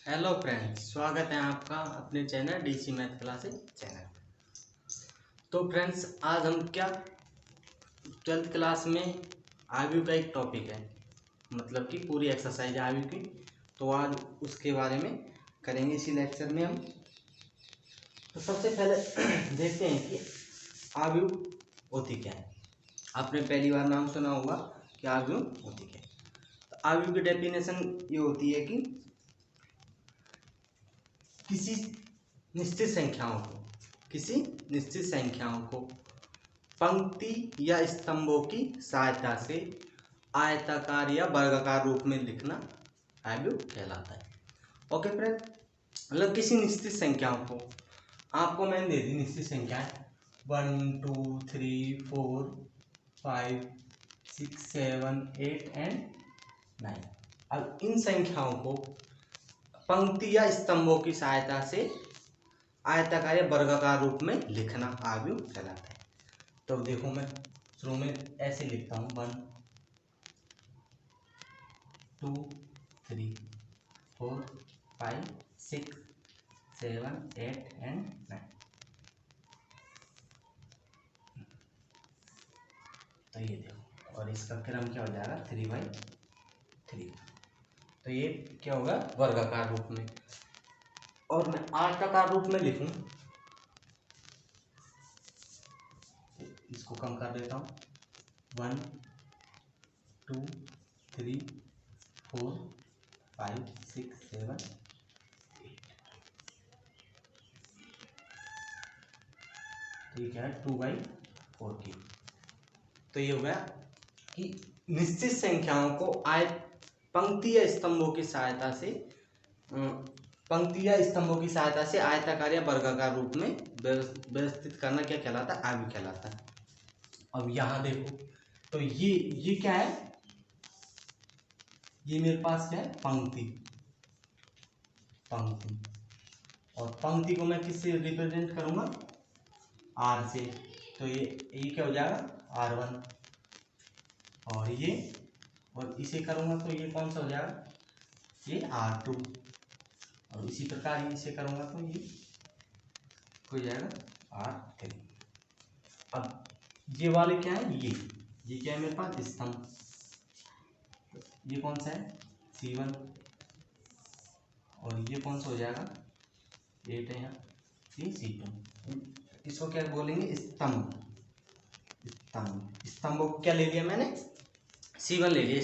Hello friends, स्वागत है आपका अपने channel DC math classes channel पे। तो फ्रेंड्स, आज हम क्या 12th क्लास में आयु का एक टॉपिक है, मतलब कि पूरी एक्सरसाइज आयु की। तो आज उसके बारे में करेंगे इसी लेक्चर में हम। तो सबसे पहले देखते हैं कि आयु होती क्या है। आपने पहली बार नाम सुना होगा कि आयु होती क्या है। तो आयु की डेफिनेशन ये होती है कि किसी निश्चित संख्याओं को पंक्ति या स्तंभों की सहायता से आयताकार या वर्गाकार रूप में लिखना आयु कहलाता है। ओके फ्रेंड, मतलब किसी निश्चित संख्याओं को आपको मैंने दे दी निश्चित संख्याएं 1 2 3 4 5 6 7 8 एंड 9। अब इन संख्याओं को पंक्ति या स्तंभों की सहायता से आयताकार या वर्गाकार रूप में लिखना आयु कहलाता है। तो देखो, मैं शुरू में ऐसे लिखता हूँ 1 2 3 4 5 6 7 8 एंड 9। तो ये देखो, और इसका क्रम क्या हो जाएगा 3/3। तो ये क्या होगा वर्गाकार रूप में। और मैं आयताकार रूप में लिखूं, इसको कम कर देता हूँ 1 2 3 4 5 6 7 8। ठीक है 2/4 की। तो ये हो गया कि निश्चित संख्याओं को पंक्ति या स्तंभों की सहायता से आयताकार या वर्गाकार रूप में व्यवस्थित करना क्या कहलाता है, आयु कहलाता है। अब यहाँ देखो, तो ये क्या है, ये मेरे पास क्या है पंक्ति। और पंक्ति को मैं किससे रिप्रेजेंट करूंगा, आर से। तो ये क्या हो जाएगा R1। और इसे करूंगा तो ये कौन सा हो जाएगा, ये R2। और इसी प्रकार इसे करूंगा तो ये हो जाएगा R3। अब ये वाले क्या है, ये क्या है मेरे पास स्तंभ। ये कौन सा है C1। और ये कौन सा हो जाएगा 8 है यहाँ, ये C2। इसको क्या बोलेंगे, स्तंभों को क्या ले लिया मैंने, C1 ले लिया।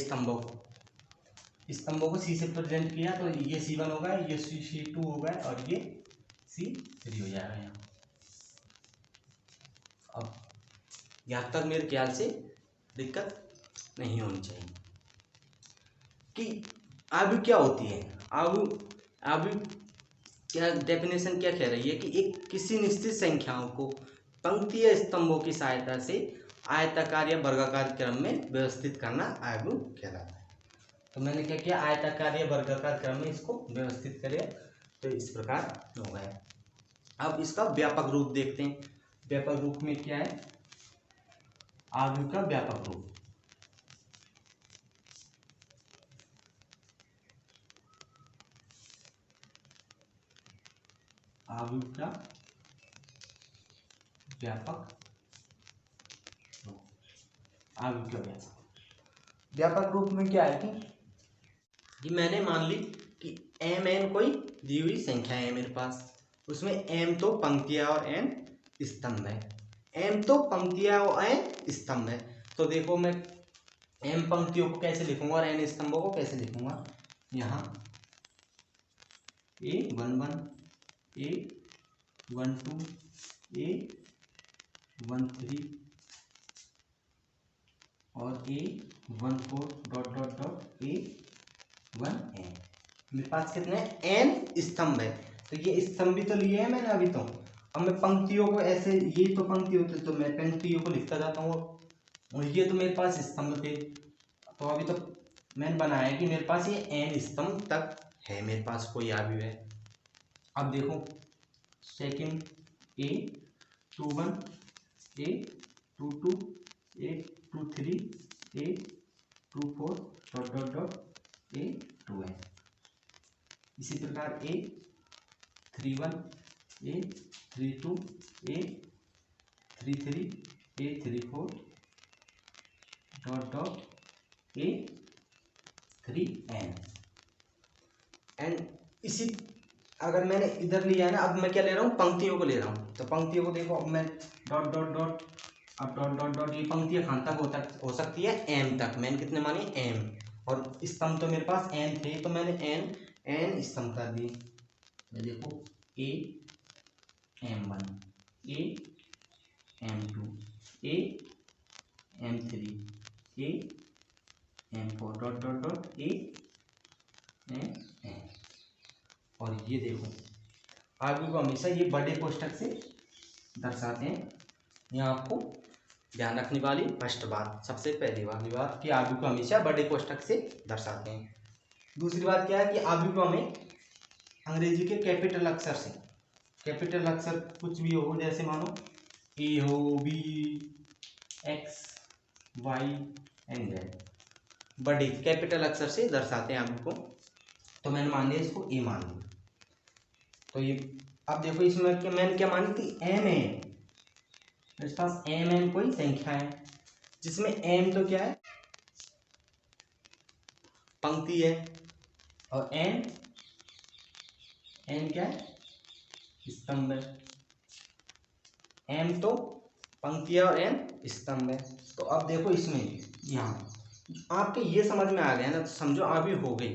स्तंभों को C से प्रेजेंट किया तो ये C1 होगा, ये C2 होगा और ये C3 हो जाएगा यहाँ। अब यहाँ तक मेरे ख्याल से दिक्कत नहीं होनी चाहिए कि आयु क्या होती है। आयु क्या डेफिनेशन क्या कह रही है कि एक किसी निश्चित संख्याओं को पंक्ति या स्तंभों की सहायता से आयताकार या वर्गाकार क्रम में व्यवस्थित करना आयु कहलाता है। तो मैंने क्या किया, आयताकार या वर्गाकार क्रम में इसको व्यवस्थित करें, तो इस प्रकार हो गया। अब इसका व्यापक रूप देखते हैं। व्यापक रूप में क्या है, आयु का व्यापक रूप। आयु का व्यापक रूप। आयु का व्यापक रूप में क्या है कि मैंने मान ली कि mn कोई दी हुई संख्या है मेरे पास, उसमें m तो पंक्तियां और n स्तंभ है। m तो पंक्तियां और n स्तंभ है। तो देखो, मैं m पंक्तियों को कैसे लिखूंगा और n स्तंभों को कैसे लिखूंगा। यहाँ A11 A12 A13 और A14 ... A1n। मेरे पास कितने n स्तंभ है। तो ये स्तंभ भी तो लिए है मैंने अभी। तो अब मैं पंक्तियों को ऐसे, ये तो पंक्ति होते तो मैं पंक्तियों को लिखता जाता हूँ, और ये तो मेरे पास स्तंभ थे। तो अभी तो मैंने बनाया कि मेरे पास ये n स्तंभ तक है, मेरे पास कोई आयु है। अब देखो, second A21 A22 A23 A24 ... A2n। इसी प्रकार A31 A32 A33 A34 dot dot A3n and इसी अगर मैंने इधर लिया है ना, अब मैं क्या ले रहा हूँ, पंक्तियों को ले रहा हूँ। तो पंक्तियों को देखो, अब मैं डॉट डॉट डॉट, अब डॉट डॉट डॉट, ये पंक्तियाँ कहाँ तक हो सकती है, m तक। मैंने कितने माने, m, और स्तंभ तो मेरे पास n थे, तो मैंने n स्तंभ कर दिए। देखो AM1 AM2 AM3 AM4 dot dot dot AN। और ये देखो आगे को हमेशा ये बड़े कोष्ठक से दर्शाते हैं। यहाँ आपको ध्यान रखने वाली फर्स्ट बात, सबसे पहली वाली बात कि आगे को हमेशा बड़े कोष्ठक से दर्शाते हैं। दूसरी बात क्या है कि आगे को हमें अंग्रेजी के कैपिटल अक्षर से, कैपिटल अक्षर कुछ भी हो, जैसे मानो ए हो, B, X, Y and Z, बड़े कैपिटल अक्षर से दर्शाते हैं आगे को। तो मैंने मान लिया इसको ए मान लिया। तो ये अब देखो इसमें क्या मैंने क्या मानी थी, एम है, मेरे पास एम कोई संख्या है, जिसमें एम तो क्या है, पंक्ति है, और एन क्या है, स्तंभ है। एम तो पंक्ति है और एन स्तंभ है। तो अब देखो इसमें यहाँ आपके ये समझ में आ गया ना, तो समझो अभी हो गई।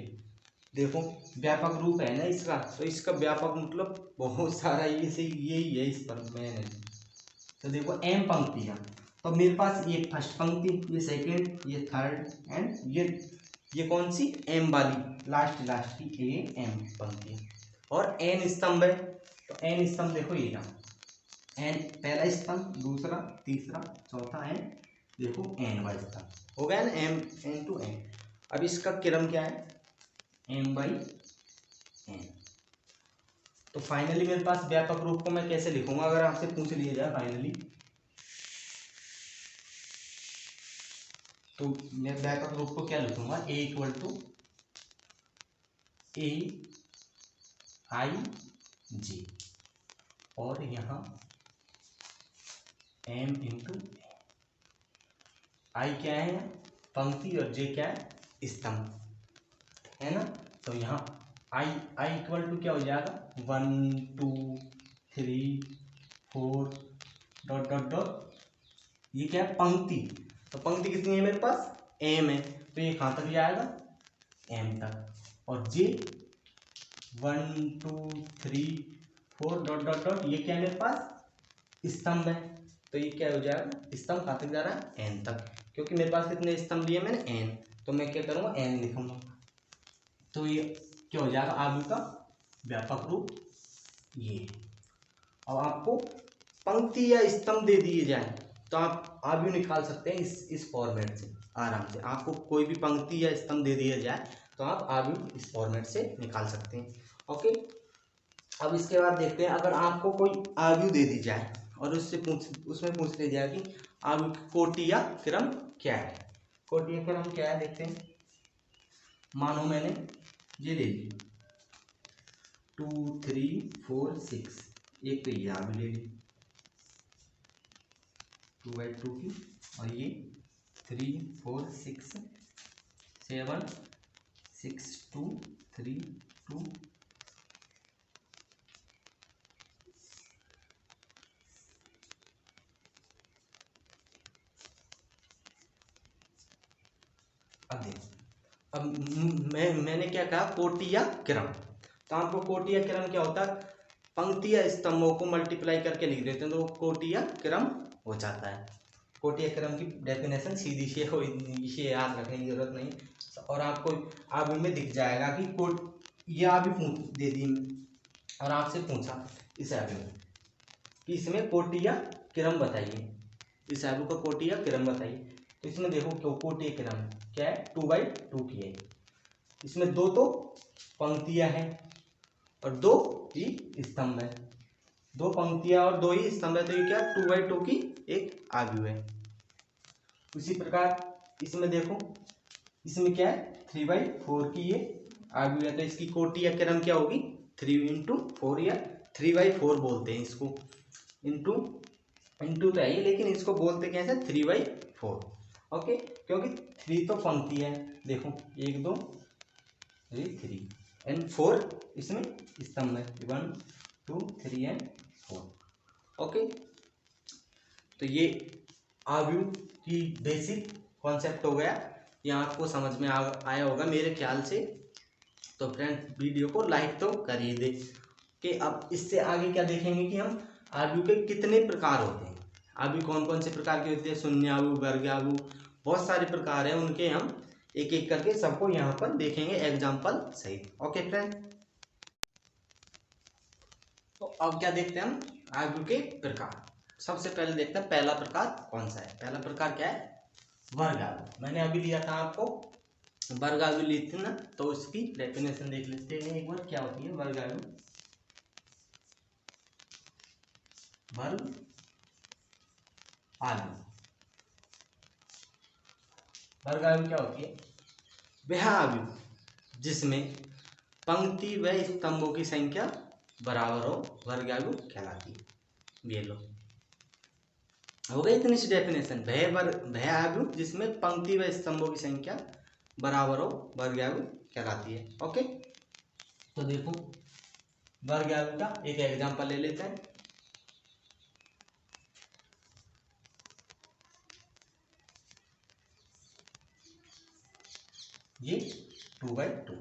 देखो व्यापक रूप है ना इसका, तो इसका व्यापक मतलब बहुत सारा ये से यही है इस पर मैंने। तो देखो एम पंक्तियाँ, तो मेरे पास ये फर्स्ट पंक्ति, ये सेकंड, ये थर्ड एंड ये कौन सी, एम वाली लास्ट की एम पंक्ति, और एन स्तंभ है। तो एन स्तंभ देखो ये यहाँ एन पहला स्तंभ, दूसरा, तीसरा, चौथा एन, देखो एन वाई स्तंभ हो गया ना, एन टू एन। अब इसका क्रम क्या है, m/n। तो फाइनली मेरे पास व्यापक रूप को मैं कैसे लिखूंगा, अगर आपसे पूछ लिया जाए फाइनली, तो मैं व्यापक रूप को क्या लिखूंगा, a इक्वल टू AIJ, और यहाँ m इंटू आई क्या है, पंक्ति, और j क्या है, स्तंभ है ना। तो यहाँ आई इक्वल टू क्या हो जाएगा, 1 2 3 4 डॉट डॉट डॉट, ये क्या है, पंक्ति। तो पंक्ति कितनी है मेरे पास, एम है, तो ये कहाँ तक जाएगा, एम तक, और जे 1 2 3 4 डॉट डॉट डॉट, ये क्या है मेरे पास, स्तंभ है। तो ये क्या हो जाएगा, स्तंभ कहाँ तक जा रहा है, एन तक, क्योंकि मेरे पास कितने स्तंभ लिए मैंने, एन, तो मैं क्या करूँगा, एन लिखूंगा। तो ये क्या हो जाएगा, आगे का व्यापक रूप ये। अब आपको पंक्ति या स्तंभ दे दिए जाए तो आप आगे निकाल सकते हैं इस फॉर्मेट से आराम से। आपको कोई भी पंक्ति या स्तंभ दे दिया जाए तो आप आगे इस फॉर्मेट से निकाल सकते हैं। ओके, अब इसके बाद देखते हैं, अगर आपको कोई आयु दे दी जाए और उसमें पूछ लिया जाए कि आयु की कोटि या क्रम क्या है। कोटि या क्रम क्या है देखते हैं। मानो मैंने ये ले ली 2 3 4 6, एक तो ये आगे ले ली 2/2 की, और ये 3 4 6 7 6 2 3 2। अब देखो, अब मैंने क्या कहा, कोटि या क्रम। तो आपको कोटि या क्रम क्या होता है, पंक्ति या स्तंभों को मल्टीप्लाई करके लिख देते हैं तो कोटि या क्रम हो जाता है। कोटि या क्रम की डेफिनेशन सीधी सी हो, इसे याद रखने की जरूरत नहीं। और आपको आगे में दिख जाएगा कि कोट, ये आगे पूछ दे दी और आपसे पूछा इस आगे में कि इसमें कोटि या क्रम बताइए, इस आगे का कोटि या क्रम बताइए। तो इसमें देखो क्यों कोटि या क्रम क्या है, 2/2 की है। इसमें दो तो पंक्तियां हैं और दो ही स्तंभ है, दो पंक्तियां और दो ही स्तंभ है, तो ये क्या 2/2 की एक आयु है। उसी प्रकार इसमें देखो, इसमें क्या है 3/4 की ये आयु है तो इसकी कोटि या क्रम क्या होगी 3 × 4 या 3/4 बोलते हैं इसको। इंटू इंटू तो है ही, लेकिन इसको बोलते कैसे 3/4। ओके, क्योंकि 3 तो पंक्ति है, देखो 1 2 3 एंड 4 इसमें स्तंभ है 1 2 3 एंड 4। ओके, तो ये आयु की बेसिक कॉन्सेप्ट हो गया, ये आपको समझ में आया होगा मेरे ख्याल से। तो फ्रेंड वीडियो को लाइक तो कर ही दे कि अब इससे आगे क्या देखेंगे कि हम आयु के कितने प्रकार होते हैं, आयु कौन कौन से प्रकार के होते हैं, शून्य आयु, वर्ग आयु, बहुत सारे प्रकार हैं उनके, हम एक एक करके सबको यहाँ पर देखेंगे एग्जाम्पल सहित। ओके फ्रेंड, तो अब क्या देखते हैं हम आयु के प्रकार। सबसे पहले देखते हैं पहला प्रकार कौन सा है। पहला प्रकार क्या है, वर्ग आयु। मैंने अभी लिया था आपको वर्ग आयु ली थी ना, तो उसकी डेफिनेशन देख लेते हैं एक बार क्या होती है वर्ग आयु। वर्ग आयु, वर्ग आयु क्या होती है, वह आयु जिसमें पंक्ति व स्तंभों की संख्या बराबर हो, वर्ग आयु कहलाती है। ये लो हो गई इतनी सी डेफिनेशन। वह आयु जिसमें पंक्ति व स्तंभों की संख्या बराबर हो, वर्ग आयु कहलाती है। ओके, तो देखो वर्ग आयु का एक एग्जांपल ले लेते हैं। ये 2/2,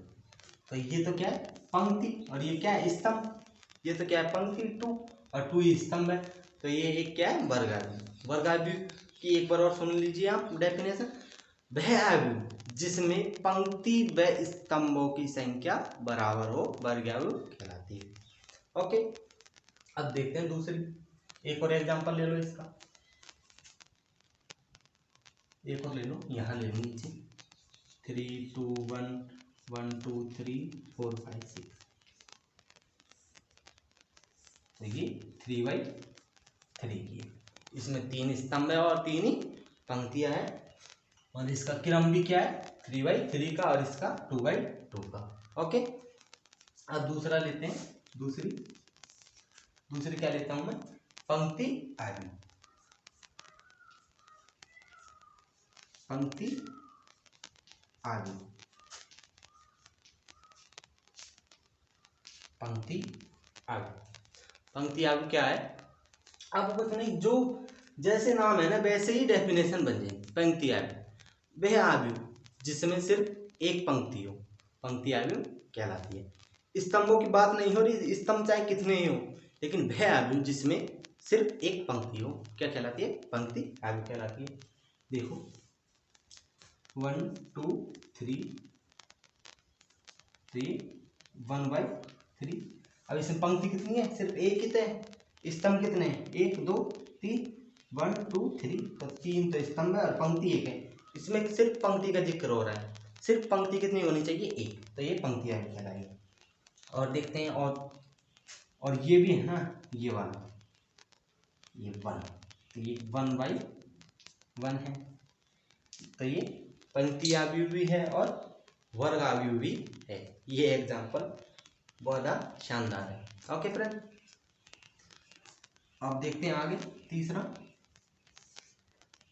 तो ये तो क्या है पंक्ति और ये क्या है स्तंभ, ये तो क्या है पंक्ति 2 और 2 स्तंभ है, तो ये एक क्या है वर्ग आयु। वर्ग आयु की एक बार और सुन लीजिए आप डेफिनेशन, वह आयु जिसमें पंक्ति व स्तंभों की संख्या बराबर हो, वर्ग आयु कहलाती है। ओके, अब देखते हैं दूसरी, एक और एग्जांपल ले लो इसका, एक और ले लो, यहाँ ले लो नीचे 3 2 1 1 2 3 4 5 6, तो ये 3/3 की है, इसमें 3 स्तंभ है और 3 ही पंक्तियां हैं, और इसका क्रम भी क्या है 3/3 का और इसका 2/2 का। ओके, अब दूसरा लेते हैं, दूसरी क्या लेता हूं मैं, पंक्ति आयु। पंक्ति आयु, पंक्ति आयु, पंक्ति आयु क्या है, अब कुछ नहीं, जो जैसे नाम है ना वैसे ही डेफिनेशन बन जाएगी। पंक्ति आयु वह आयु जिसमें सिर्फ एक पंक्ति हो, पंक्ति आयु कहलाती है। स्तंभों की बात नहीं हो रही, स्तंभ चाहे कितने ही हो, लेकिन वह आयु जिसमें सिर्फ एक पंक्ति हो क्या कहलाती है, पंक्ति आयु कहलाती है। देखो 1 2 3 3 1/3, अब इसमें पंक्ति कितनी है, सिर्फ एक ही तो है, स्तंभ कितने हैं 1 2 3 1 2 3, तो 3 तो स्तंभ है और पंक्ति एक है, इसमें सिर्फ पंक्ति का जिक्र हो रहा है, सिर्फ पंक्ति कितनी होनी चाहिए एक, तो ये पंक्ति आयु कहलाएगी। और देखते हैं और ये भी है ना, ये वाला ये 1, तो ये 1/1 है, तो ये पंक्ति आयु भी है और वर्ग आयु भी है। ये एग्जांपल बहुत शानदार है। ओके फ्रेंड, अब देखते हैं आगे तीसरा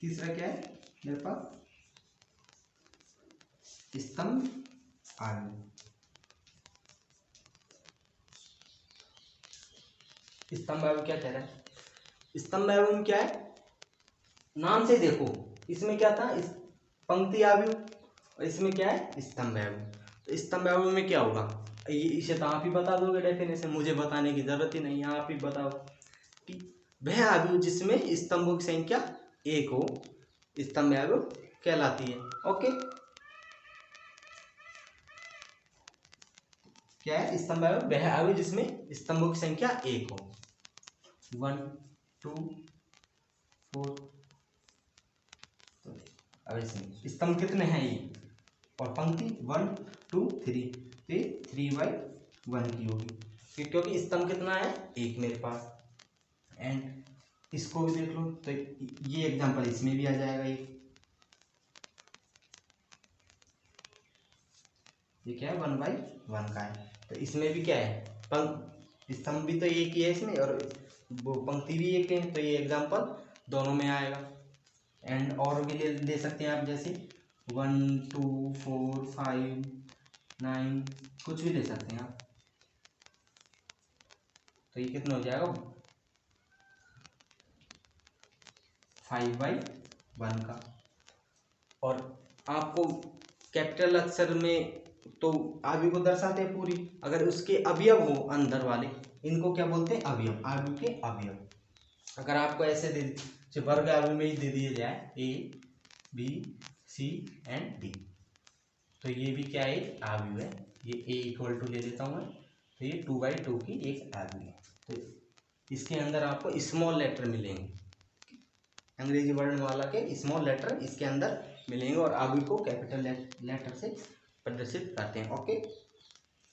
क्या है मेरे पास, स्तंभ आयु। स्तंभ आयु क्या कह रहा है, स्तंभ आयु में क्या है, नाम से देखो इसमें क्या था पंक्ति आयु और इसमें क्या है स्तंभ आयु, तो स्तंभ आयु में क्या होगा, इसे तो आप ही बता दोगे डेफिनेशन, मुझे बताने की जरूरत ही नहीं है, आप ही बताओ कि वह आयु जिसमें स्तंभों की संख्या एक हो, स्तंभ आयु कहलाती है। ओके, क्या है स्तंभ आयु, वह आयु जिसमें स्तंभों की संख्या एक हो, 1 2 4, अब इसमें स्तंभ कितने हैं ये और पंक्ति 1 2 3, तो 3/1 की होगी, क्योंकि स्तंभ कितना है एक मेरे पास। एंड इसको भी देख लो, तो ये एग्जांपल इसमें भी आ जाएगा, ये क्या है 1/1 का है। तो इसमें भी क्या है स्तंभ भी तो एक ही है इसमें और वो पंक्ति भी एक है, तो ये एग्जाम्पल दोनों में आएगा। एंड और भी ले सकते हैं आप, जैसे 1 2 4 5 9 कुछ भी ले सकते हैं आप। तो ये कितना हो जाएगा 5/1 का। और आपको कैपिटल अक्षर में तो आयु को दर्शाते हैं पूरी, अगर उसके अवयव हो अंदर वाले, इनको क्या बोलते हैं अवयव, आयु के अवयव। अगर आपको ऐसे दे जो वर्ग आयु में ही दे दिया जाए A B C and D, तो ये भी क्या है आयु है। ये A=2 ले लेता हूँ मैं, तो ये 2/2 की एक आयु है। तो इसके अंदर आपको स्मॉल लेटर मिलेंगे, अंग्रेजी वर्णमाला के स्मॉल लेटर इसके अंदर मिलेंगे और आयु को कैपिटल लेटर से प्रदर्शित करते हैं। ओके,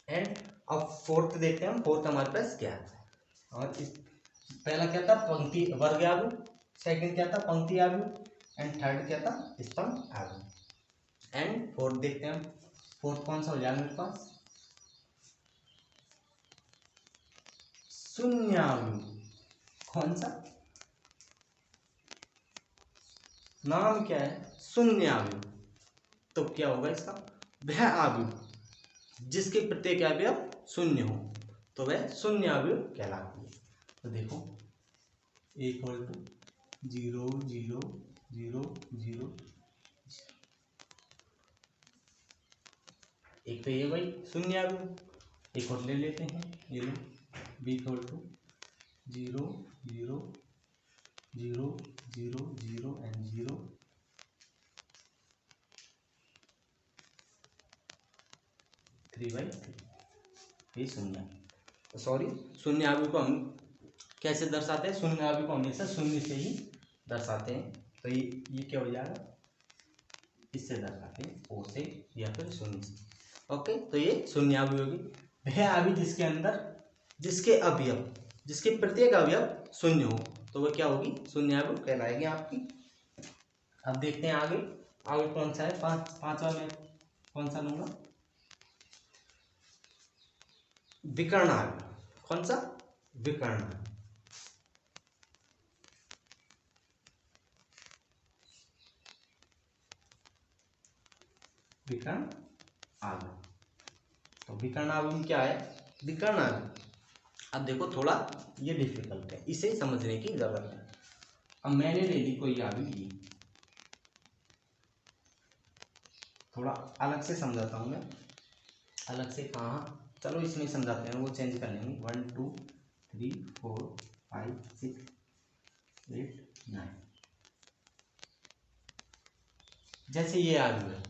एंड अब फोर्थ देखते हैं हम, फोर्थ हमारे पास क्या है। और इस पहला क्या था पंक्ति वर्ग आयु, सेकंड क्या था पंक्ति आयु, एंड थर्ड क्या था स्तंभ आयु। एंड फोर्थ देखते हैं हम, फोर्थ कौन सा हो जाएगा मेरे पास शून्य आयु। कौन सा नाम क्या है शून्य आयु। तो क्या होगा इसका वह आयु जिसके प्रत्येक अवयव शून्य हो, तो वह शून्य आयु कहलाती है। तो देखो A=0 0 0 0, एक तो ये भाई शून्य आयु। एक और ले लेते हैं, ये लो B=0 0 0 0 0 एंड 0 3/3, ये शून्य। सॉरी शून्य आयु को हम कैसे दर्शाते हैं, शून्य आयु को हमेशा शून्य से ही दर्शाते हैं। तो ये क्या हो जाएगा इससे दर्शाते हैं O से या फिर शून्य से। ओके, तो ये शून्य आयु होगी वह आयु जिसके अंदर जिसके अवयव जिसके प्रत्येक अवयव शून्य हो, तो वह क्या होगी शून्य आयु कहलाएगी आपकी। अब देखते हैं आगे, आगे कौन सा है पांचवा में कौन सा लूंगा विकर्ण आयु। कौन सा विकर्ण आयु। विकर्ण आयु, तो विकर्ण आयु में क्या है विकर्ण आयु। अब देखो थोड़ा ये डिफिकल्ट है, इसे समझने की जरूरत है। अब मैंने ले ली कोई आयु, ये थोड़ा अलग से समझाता हूँ मैं, अलग से कहाँ चलो इसमें समझाते हैं, वो चेंज कर लेंगे 1 2 3 4 5 6 8 9। जैसे ये आयु है,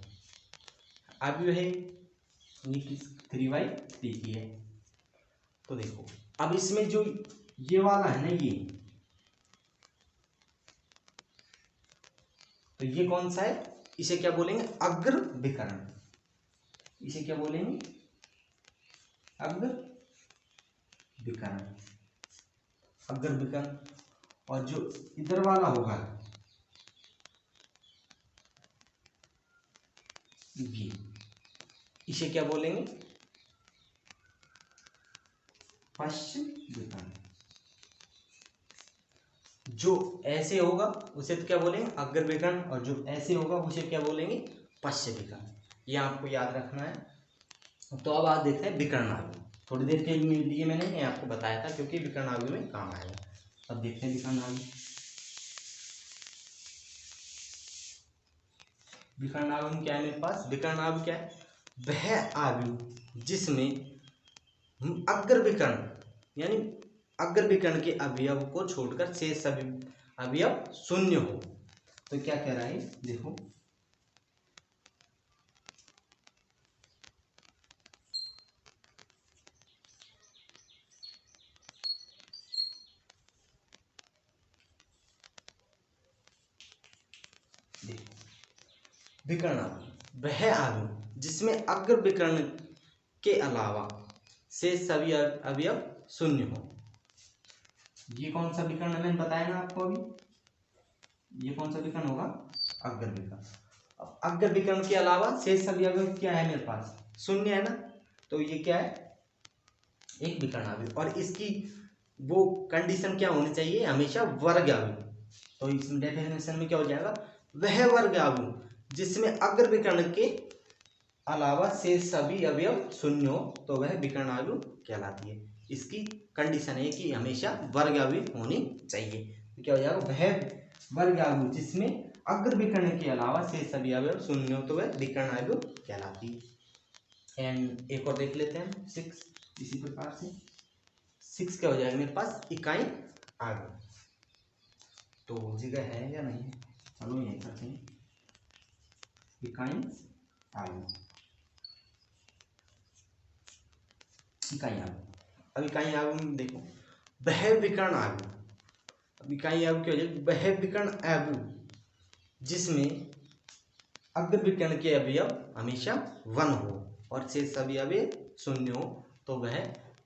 आयु है ये 3/3 की है। तो देखो अब इसमें जो ये वाला है ना तो ये कौन सा है, इसे क्या बोलेंगे अग्र विकर्ण। इसे क्या बोलेंगे अग्र विकर्ण, अग्र विकर्ण। और जो इधर वाला होगा ये, इसे क्या बोलेंगे पश्चिम विकर्ण। जो ऐसे होगा उसे तो क्या बोलेंगे अग्र विकर्ण, और जो ऐसे होगा उसे क्या बोलेंगे पश्चिम विकर्ण। ये आपको याद रखना है। तो अब आज देखते हैं विकर्ण आयु। थोड़ी देर के लिए मैंने आपको बताया था क्योंकि विकर्ण आयु में काम आएगा। अब देखते हैं विकर्ण आयु। विकर्ण आयु में क्या है मेरे पास, विकर्ण आयु क्या है वह आयु जिसमें अग्र विकर्ण यानी अग्र विकर्ण के अवयव को छोड़कर शेष सभी अवयव शून्य हो। तो क्या कह रहा है देखो विकर्ण आयु वह आयु जिसमें अग्र विकर्ण के अलावा शेष सभी अवयव शून्य हो। ये कौन सा विकर्ण मैंने बताया ना आपको अभी, ये कौन सा विकर्ण होगा अग्र विकर्ण। अब अग्र विकर्ण के अलावा शेष सभी अवयव क्या है मेरे पास शून्य है ना, तो ये क्या है, एक विकर्ण अवयव। और इसकी वो कंडीशन क्या होनी चाहिए, हमेशा वर्ग अवयव। तो इस डेफिनेशन में क्या हो जाएगा, वह वर्ग अवयव जिसमें अग्र विकर्ण के अलावा शेष सभी अवयव शून्य हो तो वह विकर्ण अवयव कहलाती है। इसकी कंडीशन है कि हमेशा वर्ग अवयव होनी चाहिए। तो क्या हो जाएगा, वह वर्ग अवयव जिसमें अग्र विकर्ण के अलावा शेष सभी अवयव शून्य हो तो वह विकर्ण अवयव कहलाती है। एंड एक और देख लेते हैं 6। इसी प्रकार से 6 क्या हो जाएगा मेरे पास, इकाई अवयव। तो जगह है या नहीं है, चलो यही करते हैं, इकाई अवयव, इकाई अवयव। अब इकाई अवयव में देखो, वह विकर्ण अवयव, अब इकाई अवयव क्या हो जाएगा, वह विकर्ण अवयव जिसमें अग्र विकर्ण के अवयव हमेशा 1 हो और शेष सभी अवयव शून्य हो तो वह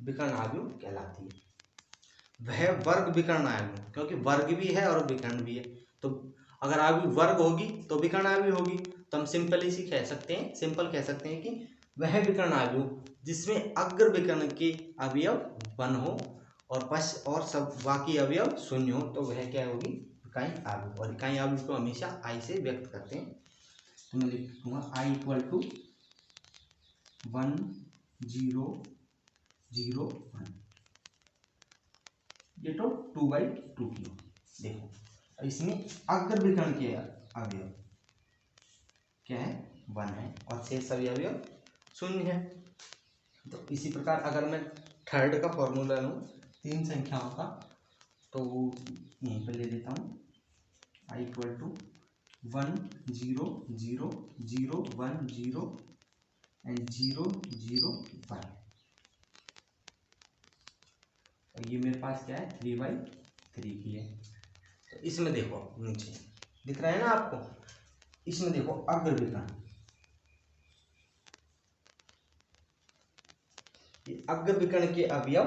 विकर्ण अवयव कहलाती है। वह वर्ग विकर्ण अवयव, क्योंकि वर्ग भी है और विकर्ण भी है, तो अगर अवयव वर्ग होगी तो विकर्ण अवयव होगी। तो हम सिंपल कह सकते हैं कि वह विकर्ण अवयव जिसमें अग्र विकर्ण के अवयव 1 हो और सब बाकी अवयव शून्य हो तो वह क्या होगी, इकाई अवयव। और इकाई अवयव को हमेशा आई से व्यक्त करते हैं। तो मैं लिख दूंगा आई इक्वल टू 1 0 0 1, ये तो 2/2 की हो। देखो इसमें अग्र विकर्ण के अवयव क्या है, 1 है और शेष सभी अवयव शून्य है। तो इसी प्रकार अगर मैं थर्ड का फॉर्मूला लूँ 3 संख्याओं का, तो यहीं पर ले लेता हूँ, आई इक्वल टू 1 0 0 0 1 0 एंड 0 0 1। और ये मेरे पास क्या है, 3/3 की है। तो इसमें देखो नीचे दिख रहा है ना आपको, इसमें देखो अग्र विकर्ण, अग्र विकर्ण के अवयव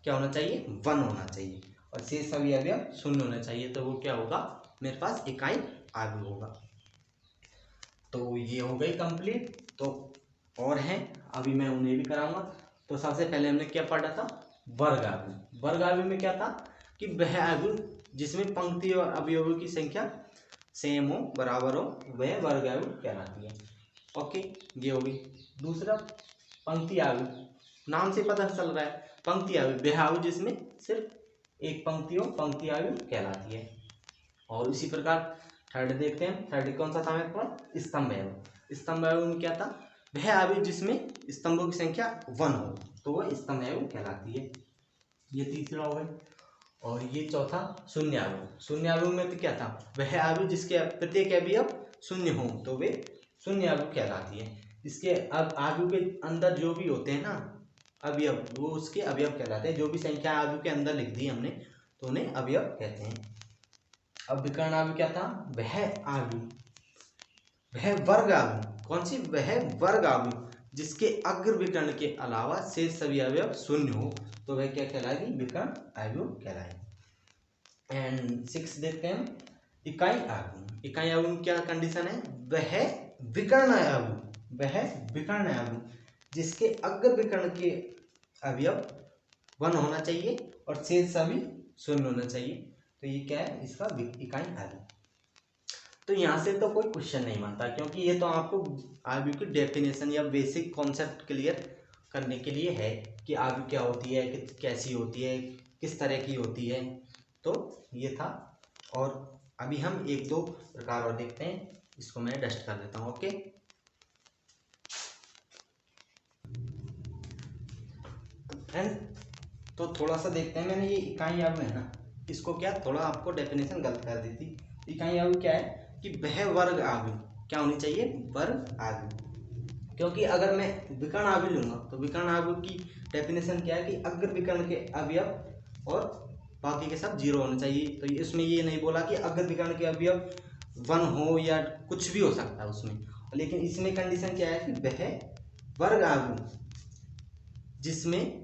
क्या होना चाहिए, 1 होना चाहिए और शेष सभी अवयव शून्य होना चाहिए। तो वो क्या होगा, मेरे पास इकाई अवयव होगा। तो ये हो गई कंप्लीट। तो और हैं, अभी मैं उन्हें भी कराऊंगा। तो सबसे पहले हमने क्या पढ़ा था, वर्ग अवयव। वर्ग अवयव में क्या था कि वह अवयव जिसमें पंक्ति और अवयवों की संख्या सेम हो, बराबर हो, वह वर्ग अवयव कहलाती है। ओके, ये होगी। दूसरा पंक्ति अवयव, नाम से पता चल रहा है पंक्ति अवयव, वह अवयव जिसमें सिर्फ एक पंक्ति हो, पंक्ति अवयव कहलाती है। और इसी प्रकार थर्ड देखते हैं, थर्ड कौन सा था मेरे पास, स्तंभ अवयव। स्तंभ अवयव में क्या था, वह अवयव जिसमें स्तंभों की संख्या 1 हो तो वह स्तंभ अवयव कहलाती है। ये तीसरा हो गया। और ये चौथा शून्य अवयव। शून्य अवयव में तो क्या था, वह अवयव जिसके प्रत्येक अवयव शून्य हो तो वे शून्य अवयव कहलाती है। इसके अब अवयव के अंदर जो भी होते हैं ना अवयव, वो उसके अवयव कहलाते हैं। जो भी संख्या अवयव के अंदर लिख दी हमने तो उन्हें अवयव कहते हैं। अब विकर्ण अवयव क्या था, वह अवयव, वह वर्ग अवयव, कौन सी, वह वर्ग अवयव जिसके अग्र विकर्ण के अलावा शेष सभी अवयव शून्य हो तो वह क्या कहलाएगी, विकर्ण अवयव कहलाएगी। एंड 6 देखते हैं, इकाई अवयव। इकाई अवयव में क्या कंडीशन है, वह विकर्ण अवयव, वह विकर्ण अवयव जिसके अग्र विकर्ण के अवयव 1 होना चाहिए और शेष सभी शून्य होना चाहिए। तो ये क्या है, इसका इकाई अवयव। तो यहाँ से तो कोई क्वेश्चन नहीं बनता, क्योंकि ये तो आपको अवयव की डेफिनेशन या बेसिक कॉन्सेप्ट क्लियर करने के लिए है कि अवयव क्या होती है, कैसी होती है, किस तरह की होती है। तो ये था। और अभी हम 1-2 प्रकार और देखते हैं, इसको मैं डस्ट कर देता हूँ। ओके, एंड तो थोड़ा सा देखते हैं, मैंने ये इकाई अवयव है ना, इसको क्या थोड़ा आपको डेफिनेशन गलत कर दी थी। इकाई अवयव क्या है कि वह वर्ग अवयव क्या होनी चाहिए, वर्ग अवयव। क्योंकि अगर मैं विकर्ण अवयव लूंगा तो विकर्ण अवयव की डेफिनेशन क्या है कि अग्र विकर्ण के अवयव और बाकी के सब 0 होने चाहिए। तो इसमें ये नहीं बोला कि अग्र विकर्ण के अवयव 1 हो या कुछ भी हो सकता है उसमें, लेकिन इसमें कंडीशन क्या है कि वह वर्ग अवयव जिसमें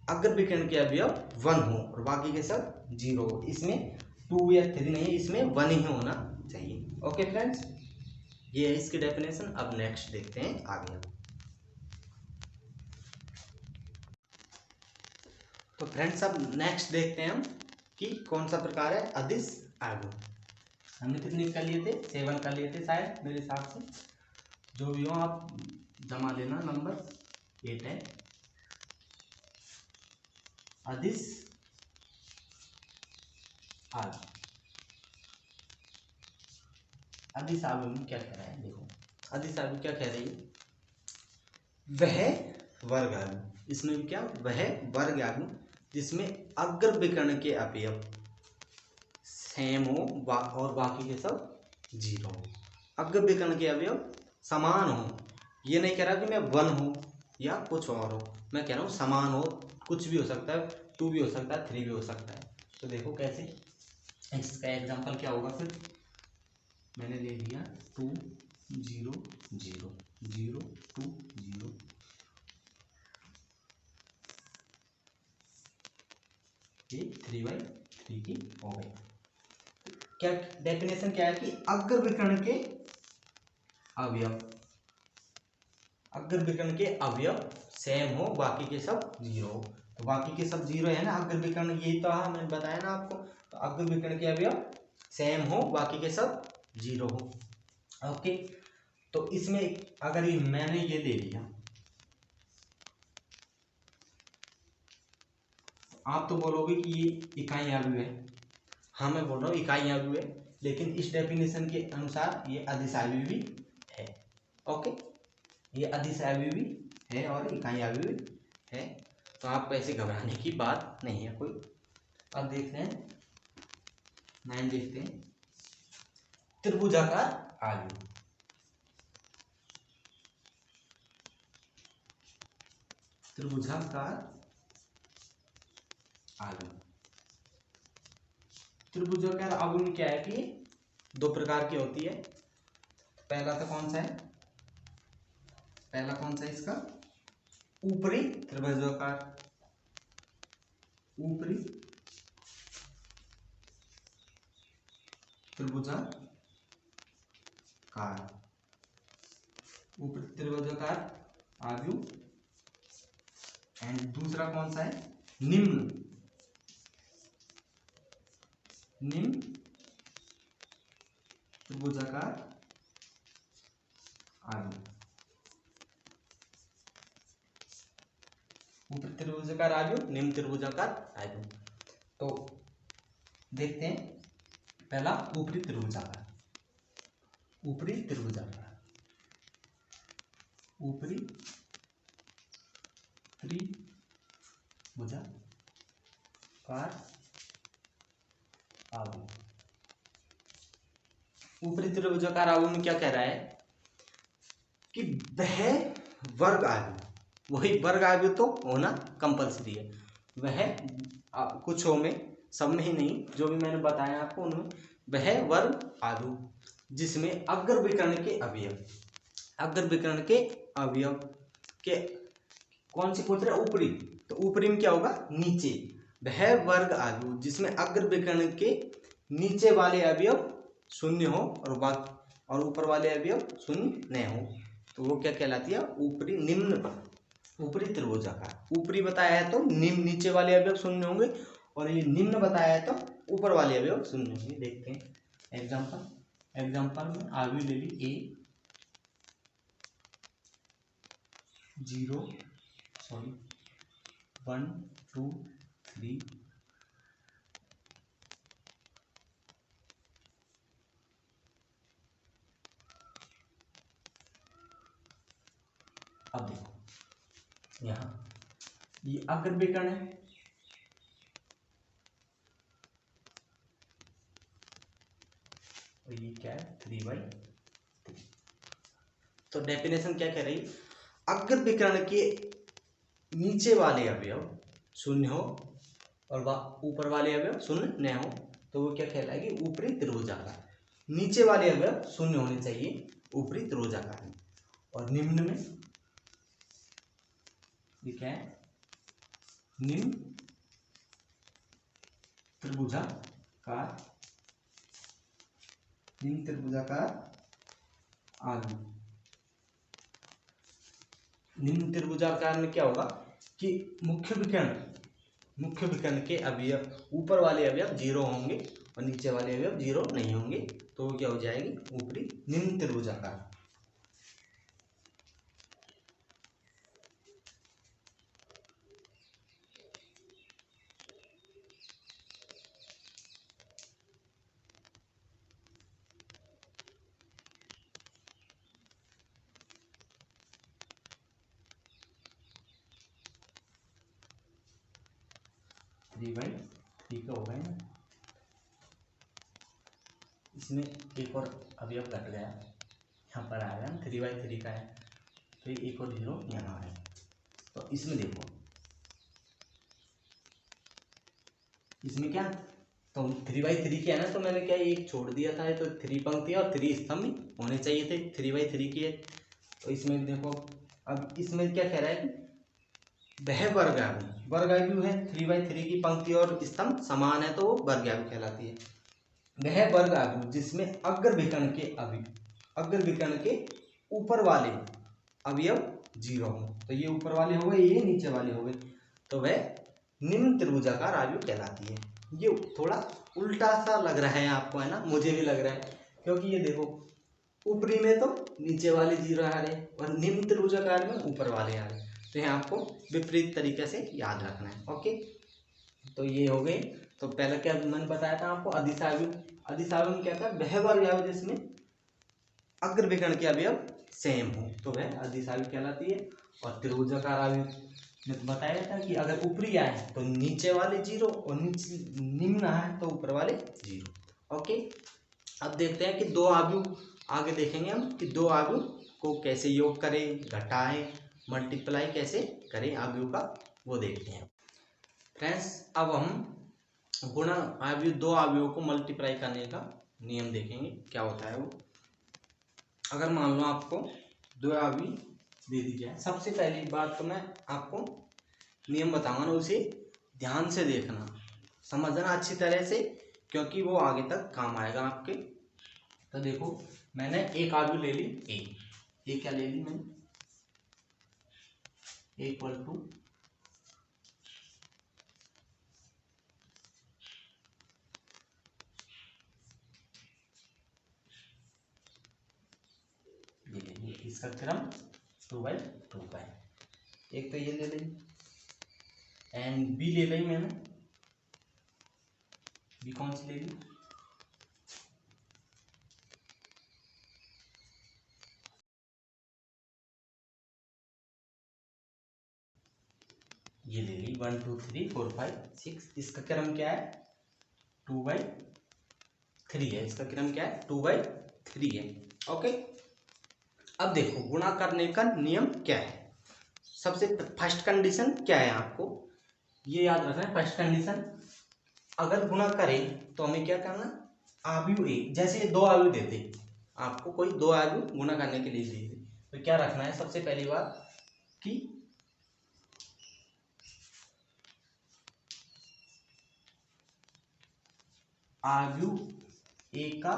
अग्र विकर्ण के अवयव 1 हो और बाकी के सब 0 हो। इसमें 2 या 3 नहीं, इसमें 1 ही होना चाहिए। ओके फ्रेंड्स, ये है इसकी डेफिनेशन। अब नेक्स्ट देखते हैं आगे। तो फ्रेंड्स अब नेक्स्ट देखते हैं हम कि कौन सा प्रकार है अदिश आव्यूह। हमने कितने कर लिए थे, 7 कर लिए थे शायद मेरे हिसाब से, जो भी हो आप जमा लेना। नंबर 8 है अदिश आव्यूह। अदिश आव्यूह में क्या कह रहा है, देखो अदिश आव्यूह क्या कह रही है, वह वर्ग आव्यूह। इसमें क्या, वह वर्ग आव्यूह जिसमें अग्र विकर्ण के अवयव सेम हो और बाकी के सब 0 हो। अग्र विकर्ण के अवयव समान हो, ये नहीं कह रहा कि मैं 1 हो या कुछ और हो, मैं कह रहा हूँ समान हो, कुछ भी हो सकता है, 2 भी हो सकता है, 3 भी हो सकता है। तो देखो कैसे, इसका एग्जांपल क्या होगा, फिर मैंने ले लिया 2 0 0 0 2 0, ये 3/3 की हो गई। क्या डेफिनेशन क्या है कि अग्र विकर्ण के अवयव, अग्र विकर्ण के अवयव सेम हो, बाकी के सब 0 हो। तो बाकी के सब 0 है ना, अग्र विकर्ण यही तो हमने बताया ना आपको। तो अग्र विकर्ण के अवयव सेम हो, बाकी के सब 0 हो। ओके, तो इसमें अगर ये मैंने ये ले लिया, आप तो बोलोगे कि ये इकाई आव्यूह है। हाँ मैं बोल रहा हूँ इकाई आव्यूह है, लेकिन इस डेफिनेशन के अनुसार ये अदिश आव्यूह भी है। ओके, ये अदिश आव्यूह भी है और इकाई आव्यूह भी है, तो आपको ऐसे घबराने की बात नहीं है कोई। अब देखते हैं 9 देखते हैं, त्रिभुजाकार आव्यूह। त्रिभुजाकार आव्यूह, त्रिभुजाकार आव्यूह में क्या है कि 2 प्रकार की होती है। पहला तो कौन सा है, पहला कौन सा है इसका, ऊपरी त्रिभुजाकार, ऊपरी त्रिभुजाकार, ऊपरी त्रिभुजाकार आव्यूह। एंड दूसरा कौन सा है, निम्न, निम्न त्रिभुजाकार आव्यूह। ऊपरी त्रिभुजाकार आव्यूह, निम्न त्रिभुजाकार आव्यूह। तो देखते हैं पहला ऊपरी त्रिभुजाकार, ऊपरी त्रिभुजाकार, ऊपरी त्रिभुजाकार आव्यूह। ऊपरी त्रिभुजाकार आव्यूह में क्या कह रहा है कि वह वर्ग आव्यूह, वही वर्ग आव्यूह तो होना कंपलसरी है। वह कुछ हो में, सब में ही नहीं, जो भी मैंने बताया आपको उनमें, वह वर्ग आव्यूह जिसमें अग्र विकर्ण के अवयव, अग्र विकर्ण के अवयव के कौन से पूछ रहे, ऊपरी, तो ऊपरी में क्या होगा, नीचे। वह वर्ग आव्यूह जिसमें अग्र विकर्ण के नीचे वाले अवयव 0 हो और ऊपर वाले अवयव 0 न हो, तो वो क्या कहलाती है, ऊपरी, निम्न, ऊपरी त्रिभुजाकार। ऊपरी बताया है तो निम्न, नीचे वाले अवयव 0 होंगे, और ये निम्न बताया है तो ऊपर वाले अवयव 0 होंगे। देखते हैं एग्जांपल, एग्जांपल में आव्यूह ले ली A 0 1 2 3, अब देखो यहाँ ये अग्र विकर्ण है, और ये क्या है, 3/3। तो डेफिनेशन क्या कह रही, अग्र विकर्ण के नीचे वाले अवयव 0 हो और ऊपर वाले अवयव 0 न हो, तो वो क्या कहलाएगी, ऊपरी त्रिभुजाकार। नीचे वाले अवयव 0 होने चाहिए ऊपरी त्रिभुजाकार में, और निम्न में ये क्या है, निम्न त्रिभुजाकार, निम्न त्रिभुजाकार आव्यूह। निम्न त्रिभुजाकार में क्या होगा कि मुख्य विकर्ण मुख्य विकर्ण के अवयव, ऊपर वाले अवयव 0 होंगे और नीचे वाले अवयव 0 नहीं होंगे, तो क्या हो जाएगी ऊपरी निम्न त्रिभुजाकार। थ्री बाई थ्री का हो गया ना, इसमें एक और अवयव घट गया, यहाँ पर आएगा 3/3 का है, तो ये एक और 0 यहाँ है। तो इसमें देखो, इसमें क्या, तो 3/3 की है ना, तो मैंने क्या एक छोड़ दिया था, तो 3 पंक्तियाँ और 3 स्तंभ होने चाहिए थे, 3/3 की है। तो इसमें देखो, अब इसमें क्या कह रहा है कि वह वर्गायु है, 3/3 की पंक्ति और स्तंभ समान है, तो वो वर्गायु कहलाती है। वह वर्गायु जिसमें अग्र विकर्ण के ऊपर वाले अवयव 0 हो, तो ये ऊपर वाले हो गए, ये नीचे वाले हो गए, तो वह निम्न त्रिभुजाकार आयु कहलाती है। ये थोड़ा उल्टा सा लग रहा है आपको, है ना, मुझे भी लग रहा है, क्योंकि ये देखो ऊपरी में तो नीचे वाले 0 आ रहे और निम्न त्रिभुजाकार में ऊपर वाले आ रहे, तो यहाँ आपको विपरीत तरीके से याद रखना है। ओके, तो ये हो गए। तो पहले क्या मैंने बताया था आपको, अदिशायु में क्या था, वह वर्गायु जिसमें अग्र विकर्ण के अवयव सेम हो, तो वह अदिशायु कहलाती है। और त्रिभुजाकार आयु में बताया था कि अगर ऊपरी आए तो नीचे वाले 0 और नीचे निम्न आए तो ऊपर वाले 0। ओके, अब देखते हैं कि दो आयु, आगे देखेंगे हम कि दो आयु को कैसे योग करें, घटाएं, मल्टीप्लाई कैसे करें आयु का, वो देखते हैं फ्रेंड्स। अब हम गुणा आयु, दो आयुओं को मल्टीप्लाई करने का नियम देखेंगे क्या होता है वो। अगर मान लो आपको दो आयु दे दी जाए, सबसे पहली बात तो मैं आपको नियम बताऊंगा ना, उसे ध्यान से देखना, समझना अच्छी तरह से, क्योंकि वो आगे तक काम आएगा आपके। तो देखो, मैंने एक आयु ले ली ए क्या ले ली मैंने, ए इक्वल टू ये ले ली, इसका क्रम 2/2 का है। एक तो ये ले ली, एंड बी ले ली मैंने, बी कौन सी ले ली, ये ले ली 1 2 3 4 5 6, इसका क्रम क्या है 2/3 है, इसका क्रम क्या है 2/3 है। ओके, अब देखो गुणा करने का नियम क्या है। सबसे फर्स्ट कंडीशन क्या है, आपको ये याद रखना है। फर्स्ट कंडीशन, अगर गुणा करें तो हमें क्या करना, आयु ए, जैसे दो आयु देते आपको, कोई दो आयु गुणा करने के लिए दे, तो क्या रखना है सबसे पहली बात कि आयु ए का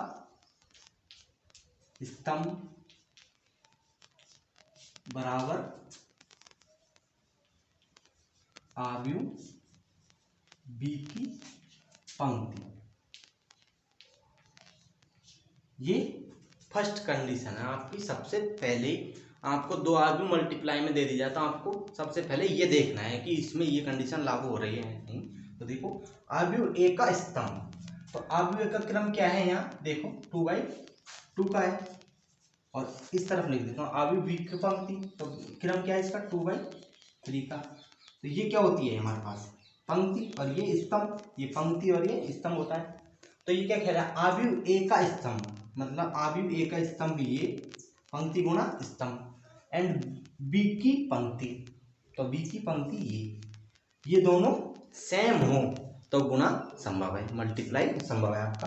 स्तंभ बराबर आयु बी की पंक्ति, ये फर्स्ट कंडीशन है आपकी। सबसे पहले आपको दो आयु मल्टीप्लाई में दे दी जाए तो आपको सबसे पहले ये देखना है कि इसमें ये कंडीशन लागू हो रही है नहीं। तो देखो, आयु ए का स्तंभ, तो आयु ए का क्रम क्या है, यहाँ देखो 2/2 का है, और इस तरफ लिख देता हूँ आयु बी की पंक्ति, तो क्रम क्या है इसका 2/3 का। तो ये क्या होती है हमारे पास पंक्ति, और ये स्तंभ, ये पंक्ति और ये स्तंभ होता है। तो ये क्या कह रहा है, आयु ए का स्तंभ, मतलब आयु ए का स्तंभ ये पंक्ति गुणा स्तंभ, एंड बी की पंक्ति, तो बी की पंक्ति ये दोनों सेम हो तो गुणा संभव है, मल्टीप्लाई संभव है आपका।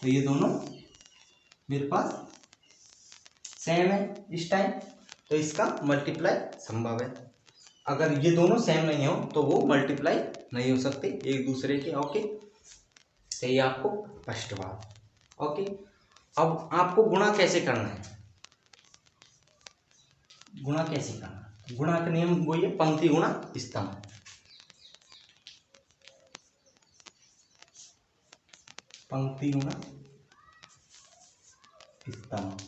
तो ये दोनों मेरे पास सेम है इस टाइम, तो इसका मल्टीप्लाई संभव है। अगर ये दोनों सेम नहीं हो तो वो मल्टीप्लाई नहीं हो सकते एक दूसरे के। ओके, तो ये आपको फर्स्ट बात। ओके, अब आपको गुणा कैसे करना है, गुणा कैसे करना, गुणा का नियम वही है, पंक्ति गुणा स्तंभ। पंक्ति गुणा स्तंभ,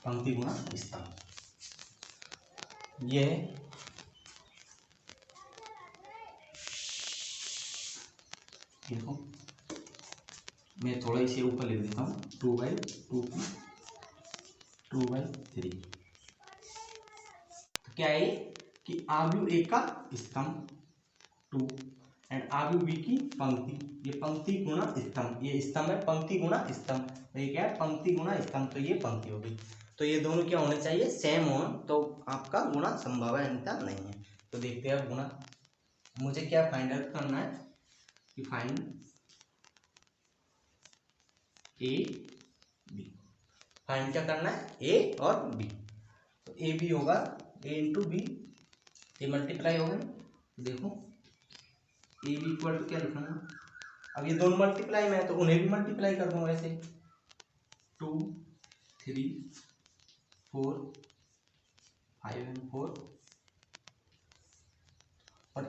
पंक्ति गुणा स्तंभ। ये देखो मैं थोड़ा इसे ऊपर लिख देता हूँ, 2/2 की 2/3। तो क्या है कि आव्यूह ए का स्तंभ 2 एंड आव्यूह बी की पंक्ति, ये पंक्ति गुणा स्तंभ, ये स्तंभ है पंक्ति गुणा स्तंभ, तो ये क्या है पंक्ति गुणा स्तंभ, तो ये पंक्ति हो गई। तो ये दोनों क्या होने चाहिए सेम हो, तो आपका गुणा संभव है अन्यथा नहीं है। तो देखते हैं गुणा, मुझे क्या फाइंड आउट करना है कि फाइंड ए बी, फाइंड क्या करना है ए और बी। तो ए बी होगा ए इंटू बी, ये मल्टीप्लाई होगा, देखो ए बी इक्वल टू क्या लिखना है, अब ये दोनों मल्टीप्लाई में है तो उन्हें भी मल्टीप्लाई कर दूंगा ऐसे 2 3 4 5 एंड 4। और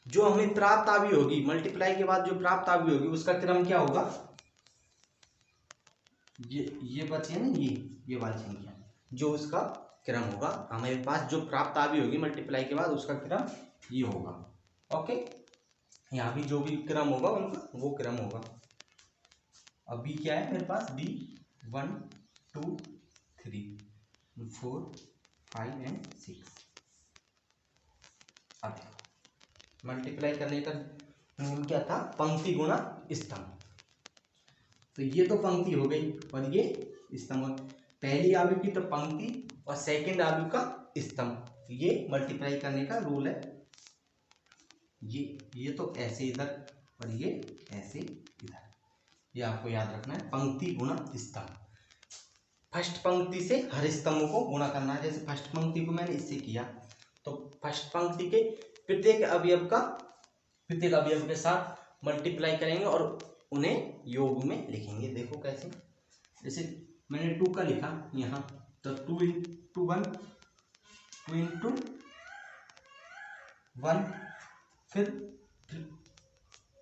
जो हमें प्राप्त आव्यूह होगी मल्टीप्लाई के बाद जो प्राप्त आव्यूह होगी उसका क्रम क्या होगा, ये बचे ना ये वाली संख्या, जो उसका क्रम होगा हमारे पास जो प्राप्त आव्यूह होगी मल्टीप्लाई के बाद उसका क्रम ये होगा। ओके, यहाँ भी जो भी क्रम होगा उनका वो क्रम होगा। अब बी क्या है मेरे पास, बी 1 2 3 4 5 एंड 6। अब मल्टीप्लाई करने का नियम क्या था, पंक्ति गुणा स्तंभ। तो ये तो पंक्ति हो गई और ये स्तंभ, पहली आव्यूह की तो पंक्ति और सेकंड आव्यूह का स्तंभ, ये मल्टीप्लाई करने का रूल है। ये तो ऐसे इधर और ये ऐसे इधर, ये आपको याद रखना है पंक्ति गुणा स्तंभ। फर्स्ट पंक्ति से हर स्तंभ को गुणा करना है, जैसे फर्स्ट पंक्ति को मैंने इससे किया तो फर्स्ट पंक्ति के प्रत्येक अवयव के साथ मल्टीप्लाई करेंगे और उन्हें योग में लिखेंगे। देखो कैसे, जैसे मैंने 2 का लिखा यहाँ तो 2 इंटू 1 2 इंटू 1, फिर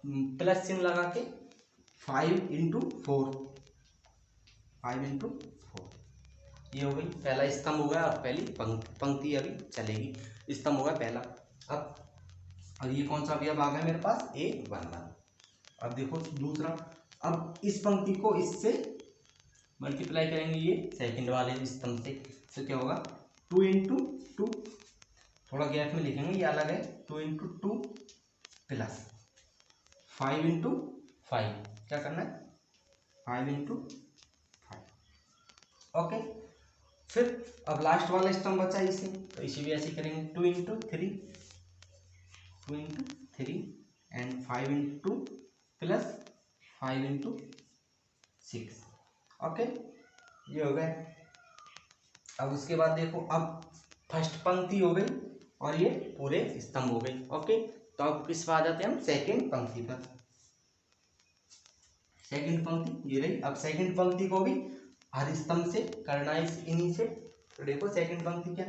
प्लस चिन्ह लगा के 5 इंटू 4 ये हो गई पहला स्तंभ हो गया और पहली पंक्ति अभी चलेगी, स्तंभ होगा पहला। अब ये कौन सा अवयव आ गया मेरे पास, A11। अब देखो दूसरा, अब इस पंक्ति को इससे मल्टीप्लाई करेंगे ये सेकंड वाले स्तंभ से, तो क्या होगा 2 इंटू 2, थोड़ा गैप में लिखेंगे ये अलग है, 2 इंटू 2 प्लस 5 इंटू 5, क्या करना है 5 इंटू 5। ओके, फिर अब लास्ट वाला स्तंभ बचा इसे, तो इसे भी ऐसे करेंगे 2 into 3 and 5 into plus 5 into 6। Okay, ये हो गए। अब उसके बाद देखो, अब फर्स्ट पंक्ति हो गई और ये पूरे स्तंभ हो गई। ओके, तो अब किस पर आ जाते हैं हम, सेकंड पंक्ति पर। सेकंड पंक्ति ये रही। अब सेकंड पंक्ति को भी हर स्तंभ से करना है इन्हीं से। तो देखो सेकंड पंक्ति क्या,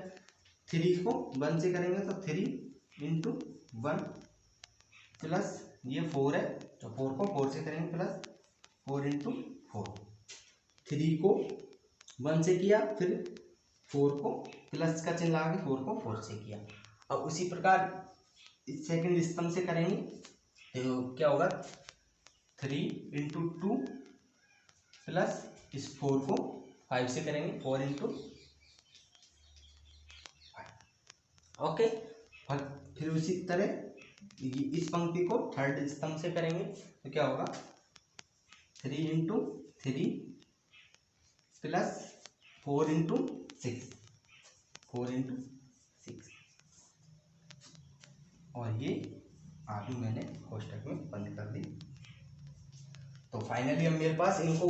3 को 1 से करेंगे तो 3 इंटू 1 प्लस ये 4 है तो 4 को 4 से करेंगे प्लस 4 इंटू 4। 3 को 1 से किया, फिर 4 को प्लस का चिन्ह लगा के 4 को 4 से किया। अब उसी प्रकार इस सेकंड स्तंभ से करेंगे तो क्या होगा, 3 इंटू 2 प्लस इस 4 को 5 से करेंगे 4 इंटू 5। ओके, और फिर उसी तरह इस पंक्ति को थर्ड स्तंभ से करेंगे तो क्या होगा, 3 इंटू 3 प्लस 4 इंटू 6 और ये आगे मैंने कोष्टक में बंद कर दी। तो फाइनली अब मेरे पास इनको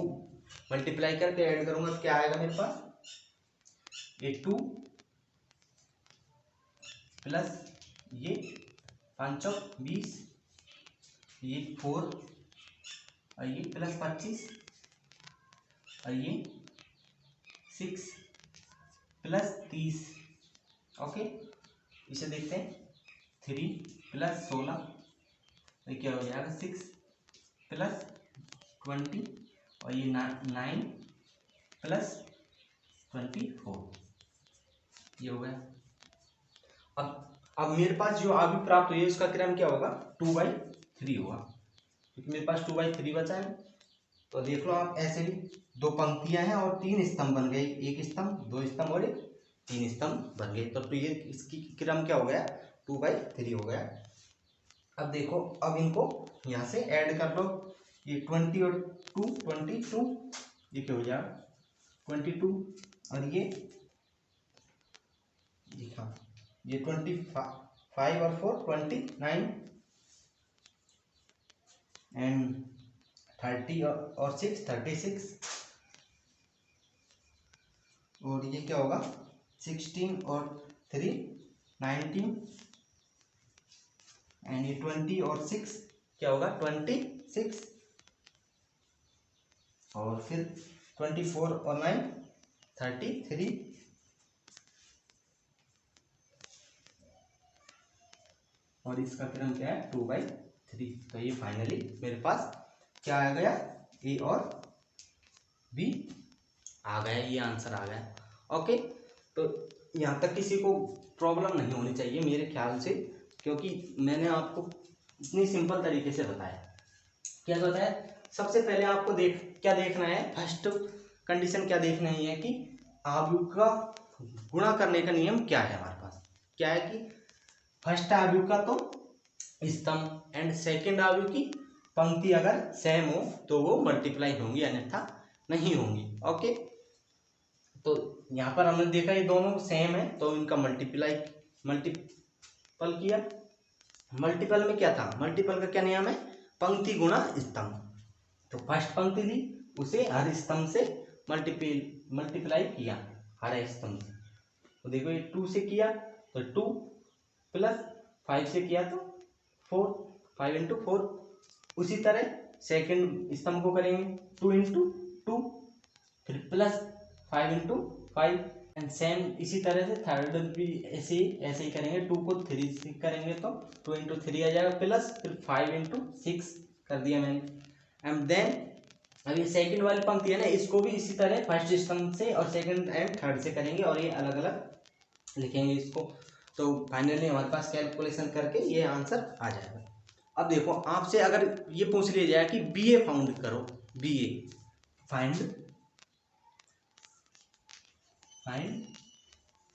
मल्टीप्लाई करके ऐड करूंगा तो क्या आएगा मेरे पास, ये 2 प्लस ये 5 और 20, ये 4 और ये प्लस 25 और ये 6 प्लस 30। ओके, इसे देखते हैं, 3 प्लस 16 ये क्या हो जाएगा 6 प्लस 20 और ये 9 प्लस 24, ये हो गया। अब मेरे पास जो अभी प्राप्त हुई है उसका क्रम क्या होगा, 2/3 होगा, क्योंकि मेरे पास 2/3 बचा है। तो देख लो आप, ऐसे भी दो पंक्तियां हैं और 3 स्तंभ बन गए, एक स्तंभ, 2 स्तंभ और 3 स्तंभ बन गए। तो ये इसकी क्रम क्या हो गया, 2/3 हो गया। अब देखो, अब इनको यहाँ से ऐड कर लो, ये 20 और 2 22, ये क्या हो जाएगा 22 और ये 25 और 4 29 एंड 30 और 6 36 और ये क्या होगा 16 और 3 19 एंड ये 20 और 6 क्या होगा 26 और फिर 24 और 9 33 और इसका क्रम क्या है 2/3। तो ये फाइनली मेरे पास क्या आ गया, ए और बी आ गया, ये आंसर आ गया। ओके, तो यहाँ तक किसी को प्रॉब्लम नहीं होनी चाहिए मेरे ख्याल से, क्योंकि मैंने आपको इतनी सिंपल तरीके से बताया। क्या बताया, सबसे पहले आपको क्या देखना है, फर्स्ट कंडीशन क्या देखना है कि आव्यूह का गुणा करने का नियम क्या है हमारे पास। क्या है कि फर्स्ट आव्यूह का तो स्तंभ एंड सेकंड आव्यूह की पंक्ति अगर सेम हो तो वो मल्टीप्लाई होंगी, अन्यथा नहीं होंगी। ओके, तो यहाँ पर हमने देखा ये दोनों सेम है तो इनका मल्टीपल किया। मल्टीपल में क्या था, मल्टीपल का क्या नियम है, पंक्ति गुणा स्तंभ। तो फर्स्ट पंक्ति ली, उसे हर स्तंभ से मल्टीप्लाई किया, हर स्तंभ से। तो देखो ये 2 से किया तो 2 प्लस 5 से किया तो 4, 5 इंटू 4। उसी तरह सेकंड स्तंभ को करेंगे 2 इंटू 2, फिर प्लस 5 इंटू 5 एंड सेम इसी तरह से थर्ड भी ऐसे ही करेंगे। 2 को 3 से करेंगे तो 2 इंटू 3 आ जाएगा, प्लस फिर 5 इंटू 6 कर दिया मैंने। एंड देन अब ये सेकंड वाली पंक्ति है ना, इसको भी इसी तरह फर्स्ट स्तंभ से और सेकंड एंड थर्ड से करेंगे और ये अलग अलग लिखेंगे इसको। तो फाइनली हमारे पास कैलकुलेशन करके ये आंसर आ जाएगा। अब देखो, आपसे अगर ये पूछ लिया जाए कि बी ए फाउंड करो, बी ए फाइंड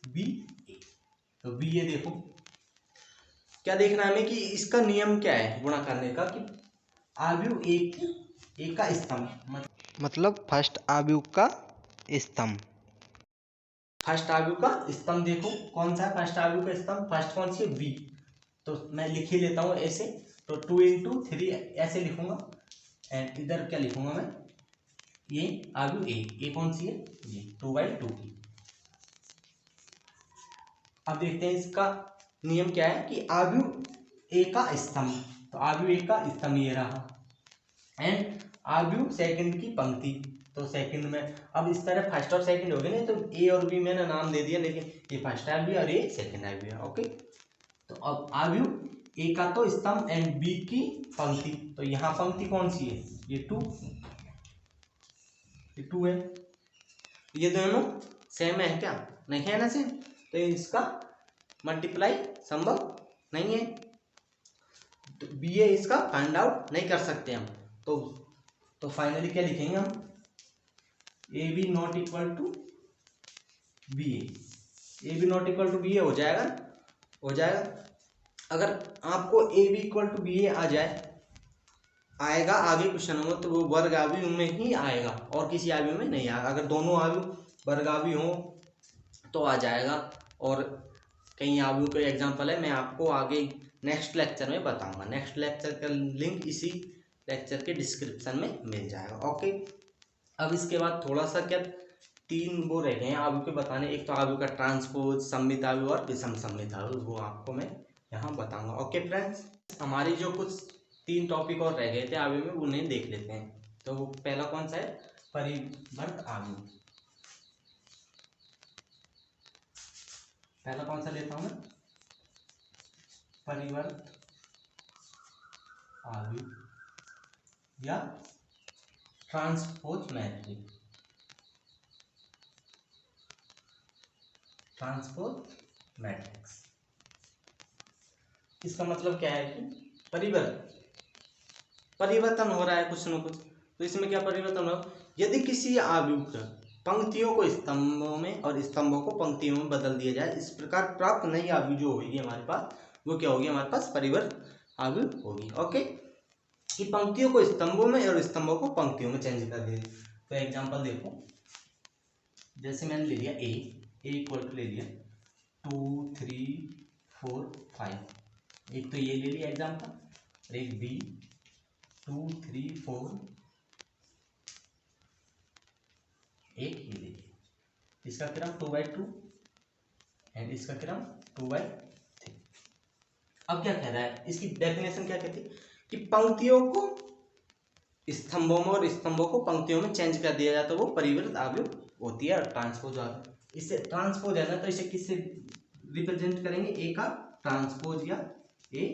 बी ए, तो बी ए देखो क्या देखना है हमें कि इसका नियम क्या है गुणा करने का, कि आव्यूह एक का स्तंभ, मतलब फर्स्ट आव्यूह का स्तंभ। फर्स्ट आव्यूह का स्तंभ देखो कौन सा है, फर्स्ट आव्यूह का स्तंभ फर्स्ट कौन सी है, बी। तो मैं लिख ही लेता हूँ ऐसे, तो 2 इंटू 3 ऐसे लिखूंगा एंड इधर क्या लिखूंगा मैं, ये आव्यूह ए कौन सी है, ये 2/2 की। अब देखते हैं इसका नियम क्या है कि आव्यूह ए का स्तंभ, तो आव्यूह ए का स्तंभ ये रहा एंड आव्यूह सेकंड की पंक्ति, तो सेकंड में अब इस तरह फर्स्ट और सेकंड हो गए ना, तो ए और बी मैंने नाम दे दिया, लेकिन ये फर्स्ट आव्यूह और ये सेकंड आव्यूह है। ओके, तो अब आव्यूह ए का तो स्तंभ एंड बी की पंक्ति, तो यहाँ पंक्ति कौन सी है, ये 2 है। ये दोनों सेम है क्या, नहीं है ना सेम, तो इसका मल्टीप्लाई संभव नहीं है, तो बी ए इसका फाइंड आउट नहीं कर सकते हम। तो फाइनली क्या लिखेंगे हम, A B not equal to B A B not equal to B A हो जाएगा। अगर आपको A B equal to B A आ जाए, आएगा आगे क्वेश्चन में, तो वो वर्ग आव्यूह में ही आएगा और किसी आव्यूह में नहीं आएगा। अगर दोनों आव्यूह वर्ग आव्यूह हो तो आ जाएगा, और कई आव्यूह के एग्जाम्पल है, मैं आपको आगे नेक्स्ट लेक्चर में बताऊंगा। नेक्स्ट लेक्चर का लिंक इसी लेक्चर के डिस्क्रिप्शन में मिल जाएगा। ओके, अब इसके बाद थोड़ा सा क्या 3 वो रह गए हैं आव्यूह के बताने, एक तो आव्यूह का ट्रांसपोज, सममित आव्यूह और विषम सममित आव्यूह, वो आपको मैं यहाँ बताऊंगा। ओके फ्रेंड्स, हमारी जो कुछ 3 टॉपिक और रह गए थे आव्यूह में, उन्हें देख लेते हैं। तो पहला कौन सा है, परिवर्त आव्यूह। पहला कौन सा लेता हूं मैं, परिवर्त आव्यूह। या ट्रांसपोज मैट्रिक्स। ट्रांसपोज मैट्रिक्स इसका मतलब क्या है कि परिवर्तन हो रहा है कुछ न कुछ। तो इसमें क्या परिवर्तन हो, यदि किसी आव्यूह का पंक्तियों को स्तंभों में और स्तंभों को पंक्तियों में बदल दिया जाए, इस प्रकार प्राप्त नई आव्यूह जो होगी हमारे पास, वो क्या होगी, हमारे पास परिवर्त आव्यूह होगी। ओके, कि पंक्तियों को स्तंभों में और स्तंभों को पंक्तियों में चेंज कर दिया। तो एग्जांपल देखो, जैसे मैंने ले लिया ए इक्वल टू ले लिया 2 3 4 5, एक तो ये ले लिया एग्जांपल, और एक बी 2 3 4, एक ये ले लिया। इसका क्रम 2/2 एंड इसका क्रम 2/3। अब क्या कह रहा है, इसकी डेफिनेशन क्या कहती है कि पंक्तियों को स्तंभों में और स्तंभों को पंक्तियों में चेंज कर दिया जाता है, वो परिवर्त आव्यूह होती है, ट्रांसपोज आव्यूह। इससे ट्रांसपोज है ना, तो इसे किससे रिप्रेजेंट करेंगे, ए का ट्रांसपोज या ए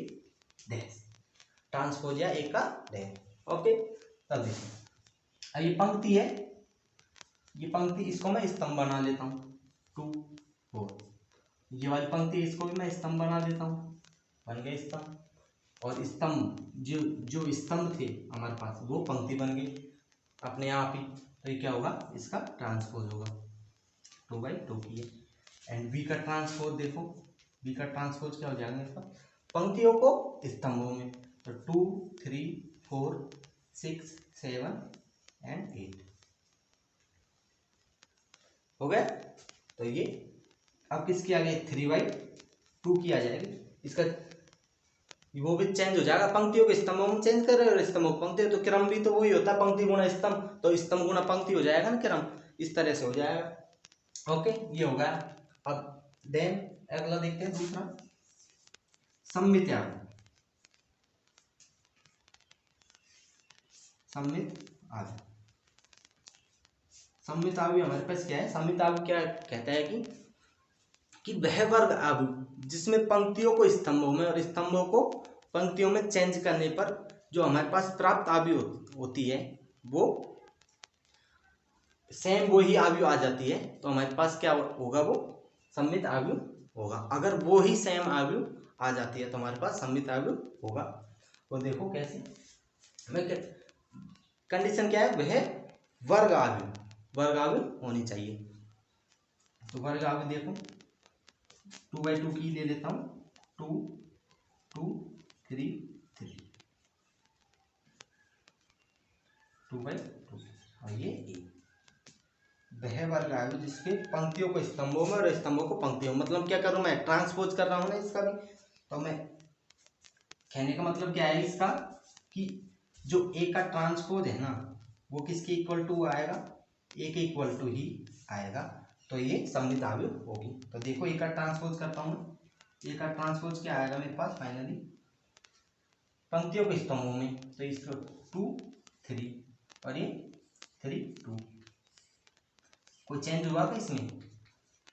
डैश, ट्रांसपोज या ए का डैश। ओके, तब देखो, अब ये पंक्ति है, ये पंक्ति, इसको मैं स्तंभ बना लेता हूँ 2 4, ये वाली पंक्ति इसको भी मैं स्तंभ बना देता हूँ, बन गए स्तंभ। और स्तंभ जो स्तंभ थे हमारे पास, वो पंक्ति बन गई अपने आप ही। तो ये क्या होगा, इसका ट्रांसपोज होगा 2/2 की है। एंड बी का ट्रांसपोज देखो, बी का ट्रांसपोज क्या हो जाएगा इसका, पंक्तियों को स्तंभों में, तो 2 3 4 6 7 एंड 8 हो गया। तो ये अब किसकी आ गई, 3/2 की आ जाएगी। इसका वो भी चेंज हो जाएगा, पंक्तियों के स्तंभों में चेंज कर रहे हो, स्तंभों पंक्ति, तो क्रम भी तो वही होता है, पंक्ति गुणा स्तंभ, तो स्तंभ गुणा पंक्ति हो जाएगा ना क्रम, इस तरह से हो जाएगा। ओके, ये होगा। अब देन अगला देखते हैं, दूसरा सममित आव्यूह। सममित आव्यूह, सममित आव्यूह हमारे पास क्या है, सममित आव्यूह क्या कहता है कि वह वर्ग आव्यूह जिसमें पंक्तियों को स्तंभों में और स्तंभों को पंक्तियों में चेंज करने पर जो हमारे पास प्राप्त आव्यूह होती है, वो सेम वही आव्यूह आ जाती है, तो हमारे पास क्या होगा, वो सममित आव्यूह होगा। अगर वो ही सेम आव्यूह आ जाती है तो हमारे पास सममित आव्यूह होगा। वो देखो कैसे, मैं कंडीशन क्या है, वह वर्ग आव्यूह होनी चाहिए। तो वर्ग आव्यूह देखो, 2/2 की ले लेता हूँ, 2 2 3 3, 2/2, और ये वह वर्ग आव्यूह जिसके पंक्तियों को स्तंभों में और स्तंभों को पंक्तियों में, मतलब क्या करूँ मैं, ट्रांसपोज कर रहा हूँ ना इसका भी। तो मैं कहने का मतलब क्या है इसका, कि जो ए का ट्रांसपोज है ना, वो किसके इक्वल टू आएगा, ए के इक्वल टू ही आएगा, तो ये सममित आव्यूह होगी। तो देखो, ए का ट्रांसपोज करता हूँ, ए का ट्रांसपोज क्या आएगा मेरे पास फाइनली, पंक्तियों के स्तंभों में, तो इसको 2 3 और ये 3 2, कोई चेंज हुआ क्या इसमें,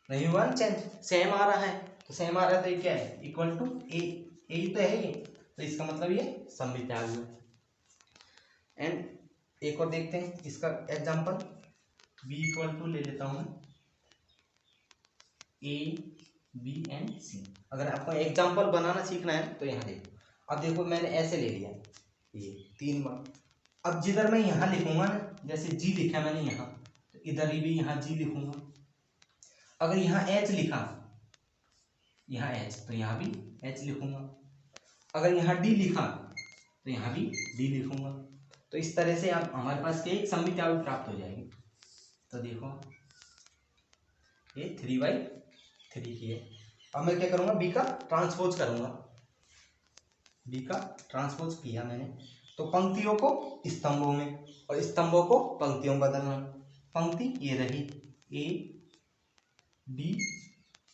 नहीं हुआ ना चेंज, सेम आ रहा है। तो सेम आ रहा है तो ये क्या है, इक्वल टू ए, ए तो है ये, तो इसका मतलब ये सममित आव्यूह है। एंड एक और देखते हैं इसका एग्जांपल, बी इक्वल टू ले लेता हूँ ए बी एंड सी। अगर आपको एग्जांपल बनाना सीखना है तो यहाँ देखो, अब देखो मैंने ऐसे ले लिया ये 3 बार, अब जिधर मैं यहाँ लिखूंगा ना, जैसे जी लिखा मैंने यहाँ, तो इधर ही भी यहाँ जी लिखूंगा। अगर यहाँ एच लिखा, यहाँ एच, तो यहाँ भी एच लिखूंगा। अगर यहाँ डी लिखा तो यहाँ भी डी लिखूंगा। तो इस तरह से आप हमारे पास एक सममित आव्यूह प्राप्त हो जाएगी। तो देखो ये 3/3 की है। अब मैं क्या करूंगा, बी का ट्रांसपोज करूंगा, बी का ट्रांसपोज किया मैंने, तो पंक्तियों को स्तंभों में और स्तंभों को पंक्तियों में बदलना। पंक्ति ये रही ए बी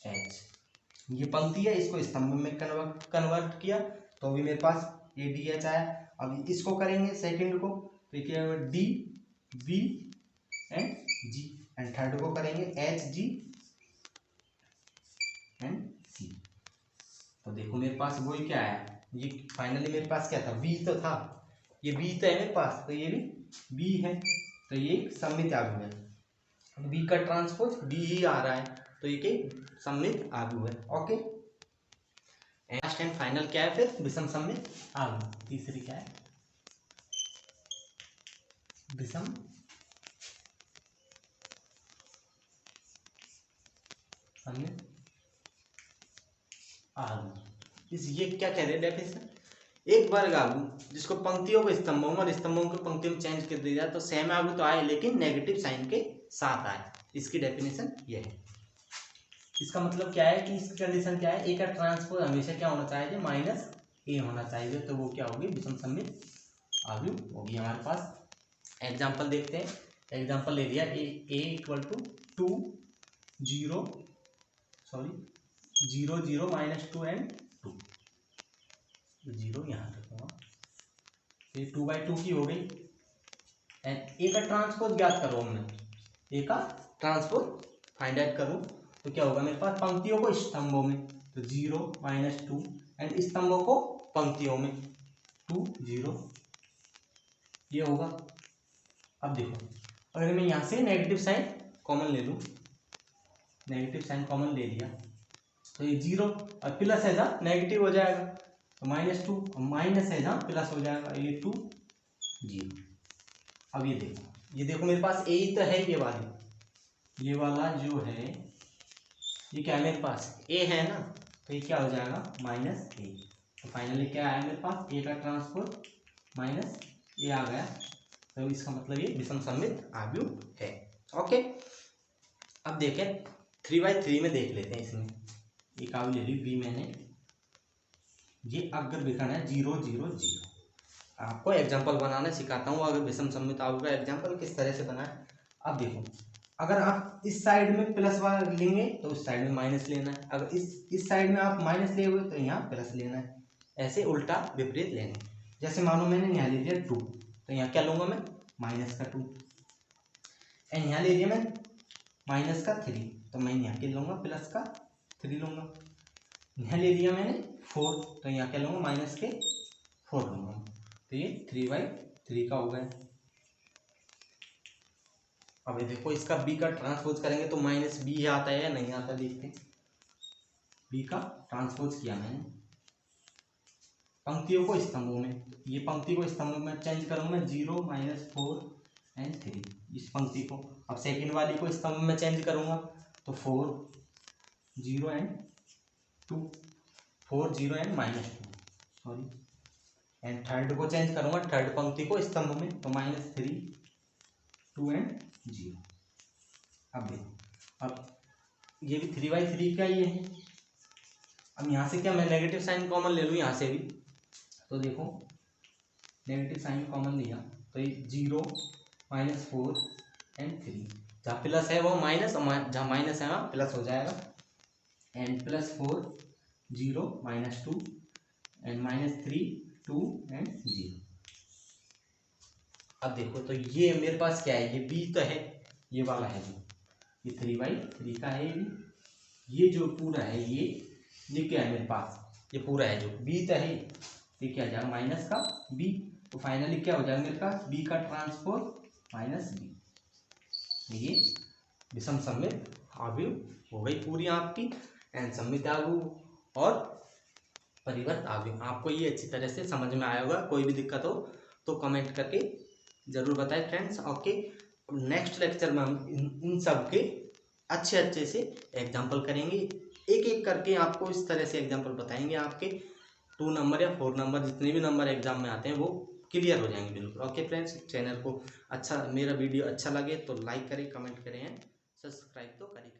एच, ये पंक्ति है, इसको स्तंभ में कन्वर्ट किया तो भी मेरे पास ए डी एच आया। अब इसको करेंगे सेकंड को, तो क्या होगा, D B and G, and third को करेंगे एच जी एंड सी। तो देखो मेरे पास वही क्या है, ये फाइनली मेरे पास क्या था, बी तो था, ये बी तो है मेरे पास, तो ये भी बी है, तो ये एक सममित आव्यूह है। बी का ट्रांसपोज बी ही आ रहा है, तो ये सममित आव्यूह है। ओके, लास्ट एंड फाइनल क्या है फिर? विषम सममित आव्यूह। तीसरी क्या है? विषम सममित आव्यूह। इस ये क्या कह रहे हैं डेफिनेशन? एक वर्ग आव्यूह जिसको पंक्तियों को स्तंभों में और स्तंभों को पंक्तियों में चेंज कर दिया जाए तो सेम आव्यूह तो आए लेकिन नेगेटिव साइन के साथ आए। इसकी डेफिनेशन ये है। इसका मतलब क्या है कि इसकी कंडीशन क्या है? ए का ट्रांसपोज हमेशा क्या होना चाहिए? माइनस ए होना चाहिए, तो वो क्या होगी? विषम सममित आव्यूह होगी हमारे पास। एग्जाम्पल देखते हैं। एग्जाम्पल ले लिया ए इक्वल टू 2 0 सॉरी 0 0 -2 एंड 2, 0 यहाँ रखूँगा, ये 2/2 की हो गई। एंड ए का ट्रांसपोज ज्ञात करो, मैं ए का ट्रांसपोज फाइंड आउट करूँ तो क्या होगा मेरे पास? पंक्तियों को स्तंभों में तो 0 -2 एंड स्तंभों को पंक्तियों में 2 0, ये होगा। अब देखो, अगर मैं यहाँ से नेगेटिव साइन कॉमन ले लूँ, नेगेटिव साइन कॉमन ले लिया तो ये 0 और प्लस है जहाँ नेगेटिव हो जाएगा, तो -2 माइनस है जहाँ प्लस हो जाएगा, ये 2 0। अब ये देखो मेरे पास ए तो है, ये वाला जो है ये क्या है मेरे पास? ए है ना, तो ये क्या हो जाएगा? -a। तो फाइनली क्या आया मेरे पास? ए का ट्रांसपोज माइनस ए आ गया, तो इसका मतलब ये विषम सममित आव्यूह है। ओके, अब देखें 3/3 में देख लेते हैं। इसमें एक आव्यूह ले ली बी मैंने, ये अग्र विकर्ण है 0 0 0। आपको एग्जाम्पल बनाना सिखाता हूँ, अगर विषम सममित आव्यूह का एग्जाम्पल किस तरह से बनाए। अब देखो, अगर आप इस साइड में प्लस वाला लेंगे तो उस साइड में माइनस लेना है, अगर इस साइड में आप माइनस ले हुए तो यहाँ प्लस लेना है, ऐसे उल्टा विपरीत लेना है। जैसे मानो मैंने यहाँ ले लिया 2, तो यहाँ क्या लूँगा मैं? -2। एंड यहाँ ले लिया मैं -3, तो मैं यहाँ क्या लूँगा? +3 लूँगा। यहाँ ले लिया मैंने 4, तो यहाँ क्या लूँगा? -4 लूँगा, तो ये 3/3 का हो गया। अब ये देखो, इसका बी का ट्रांसपोज करेंगे तो -b आता है या नहीं आता, देखते हैं। बी का ट्रांसपोज किया मैंने पंक्तियों को स्तंभों में, ये पंक्ति को स्तंभों में चेंज करूँगा मैं 0 -4 एंड 3, इस पंक्ति को। अब सेकंड वाली को स्तंभ में चेंज करूँगा तो 4 0 and 2, 4 0 and -2 sorry, and third को चेंज करूँगा, थर्ड पंक्ति को स्तंभ में, तो -3 2 एंड 0। अब देखो, अब ये भी 3/3 का ही है। अब यहाँ से क्या मैं नेगेटिव साइन कॉमन ले लूँ यहाँ से भी, तो देखो नेगेटिव साइन कॉमन लिया तो ये 0 -4 एंड 3, जहाँ प्लस है वो माइनस, जहाँ माइनस है वहाँ प्लस हो जाएगा, एंड +4 0 -2 एंड -3 2 एंड 0। अब देखो, तो ये मेरे पास क्या है? ये बी तो है, ये वाला है जो, ये 3/3 का है। ये जो पूरा है ये क्या है मेरे पास? ये पूरा है जो बी तो है, ये क्या आ जाएगा? माइनस का बी, तो फाइनली क्या हो जाएगा मेरे पास? बी का ट्रांसपोज -b, ये विषम सममित आव्यूह हो गई पूरी आपकी। एंड सममित आव्यूह और परिवर्त आव्यूह, आपको ये अच्छी तरह से समझ में आया होगा। कोई भी दिक्कत हो तो कमेंट करके जरूर बताएं फ्रेंड्स। ओके, नेक्स्ट लेक्चर में हम इन सब के अच्छे से एग्जाम्पल करेंगे, एक एक करके आपको इस तरह से एग्जाम्पल बताएंगे। आपके 2 नंबर या 4 नंबर जितने भी नंबर एग्जाम में आते हैं वो क्लियर हो जाएंगे बिल्कुल। ओके फ्रेंड्स, चैनल को मेरा वीडियो अच्छा लगे तो लाइक करें, कमेंट करें, सब्सक्राइब तो करें।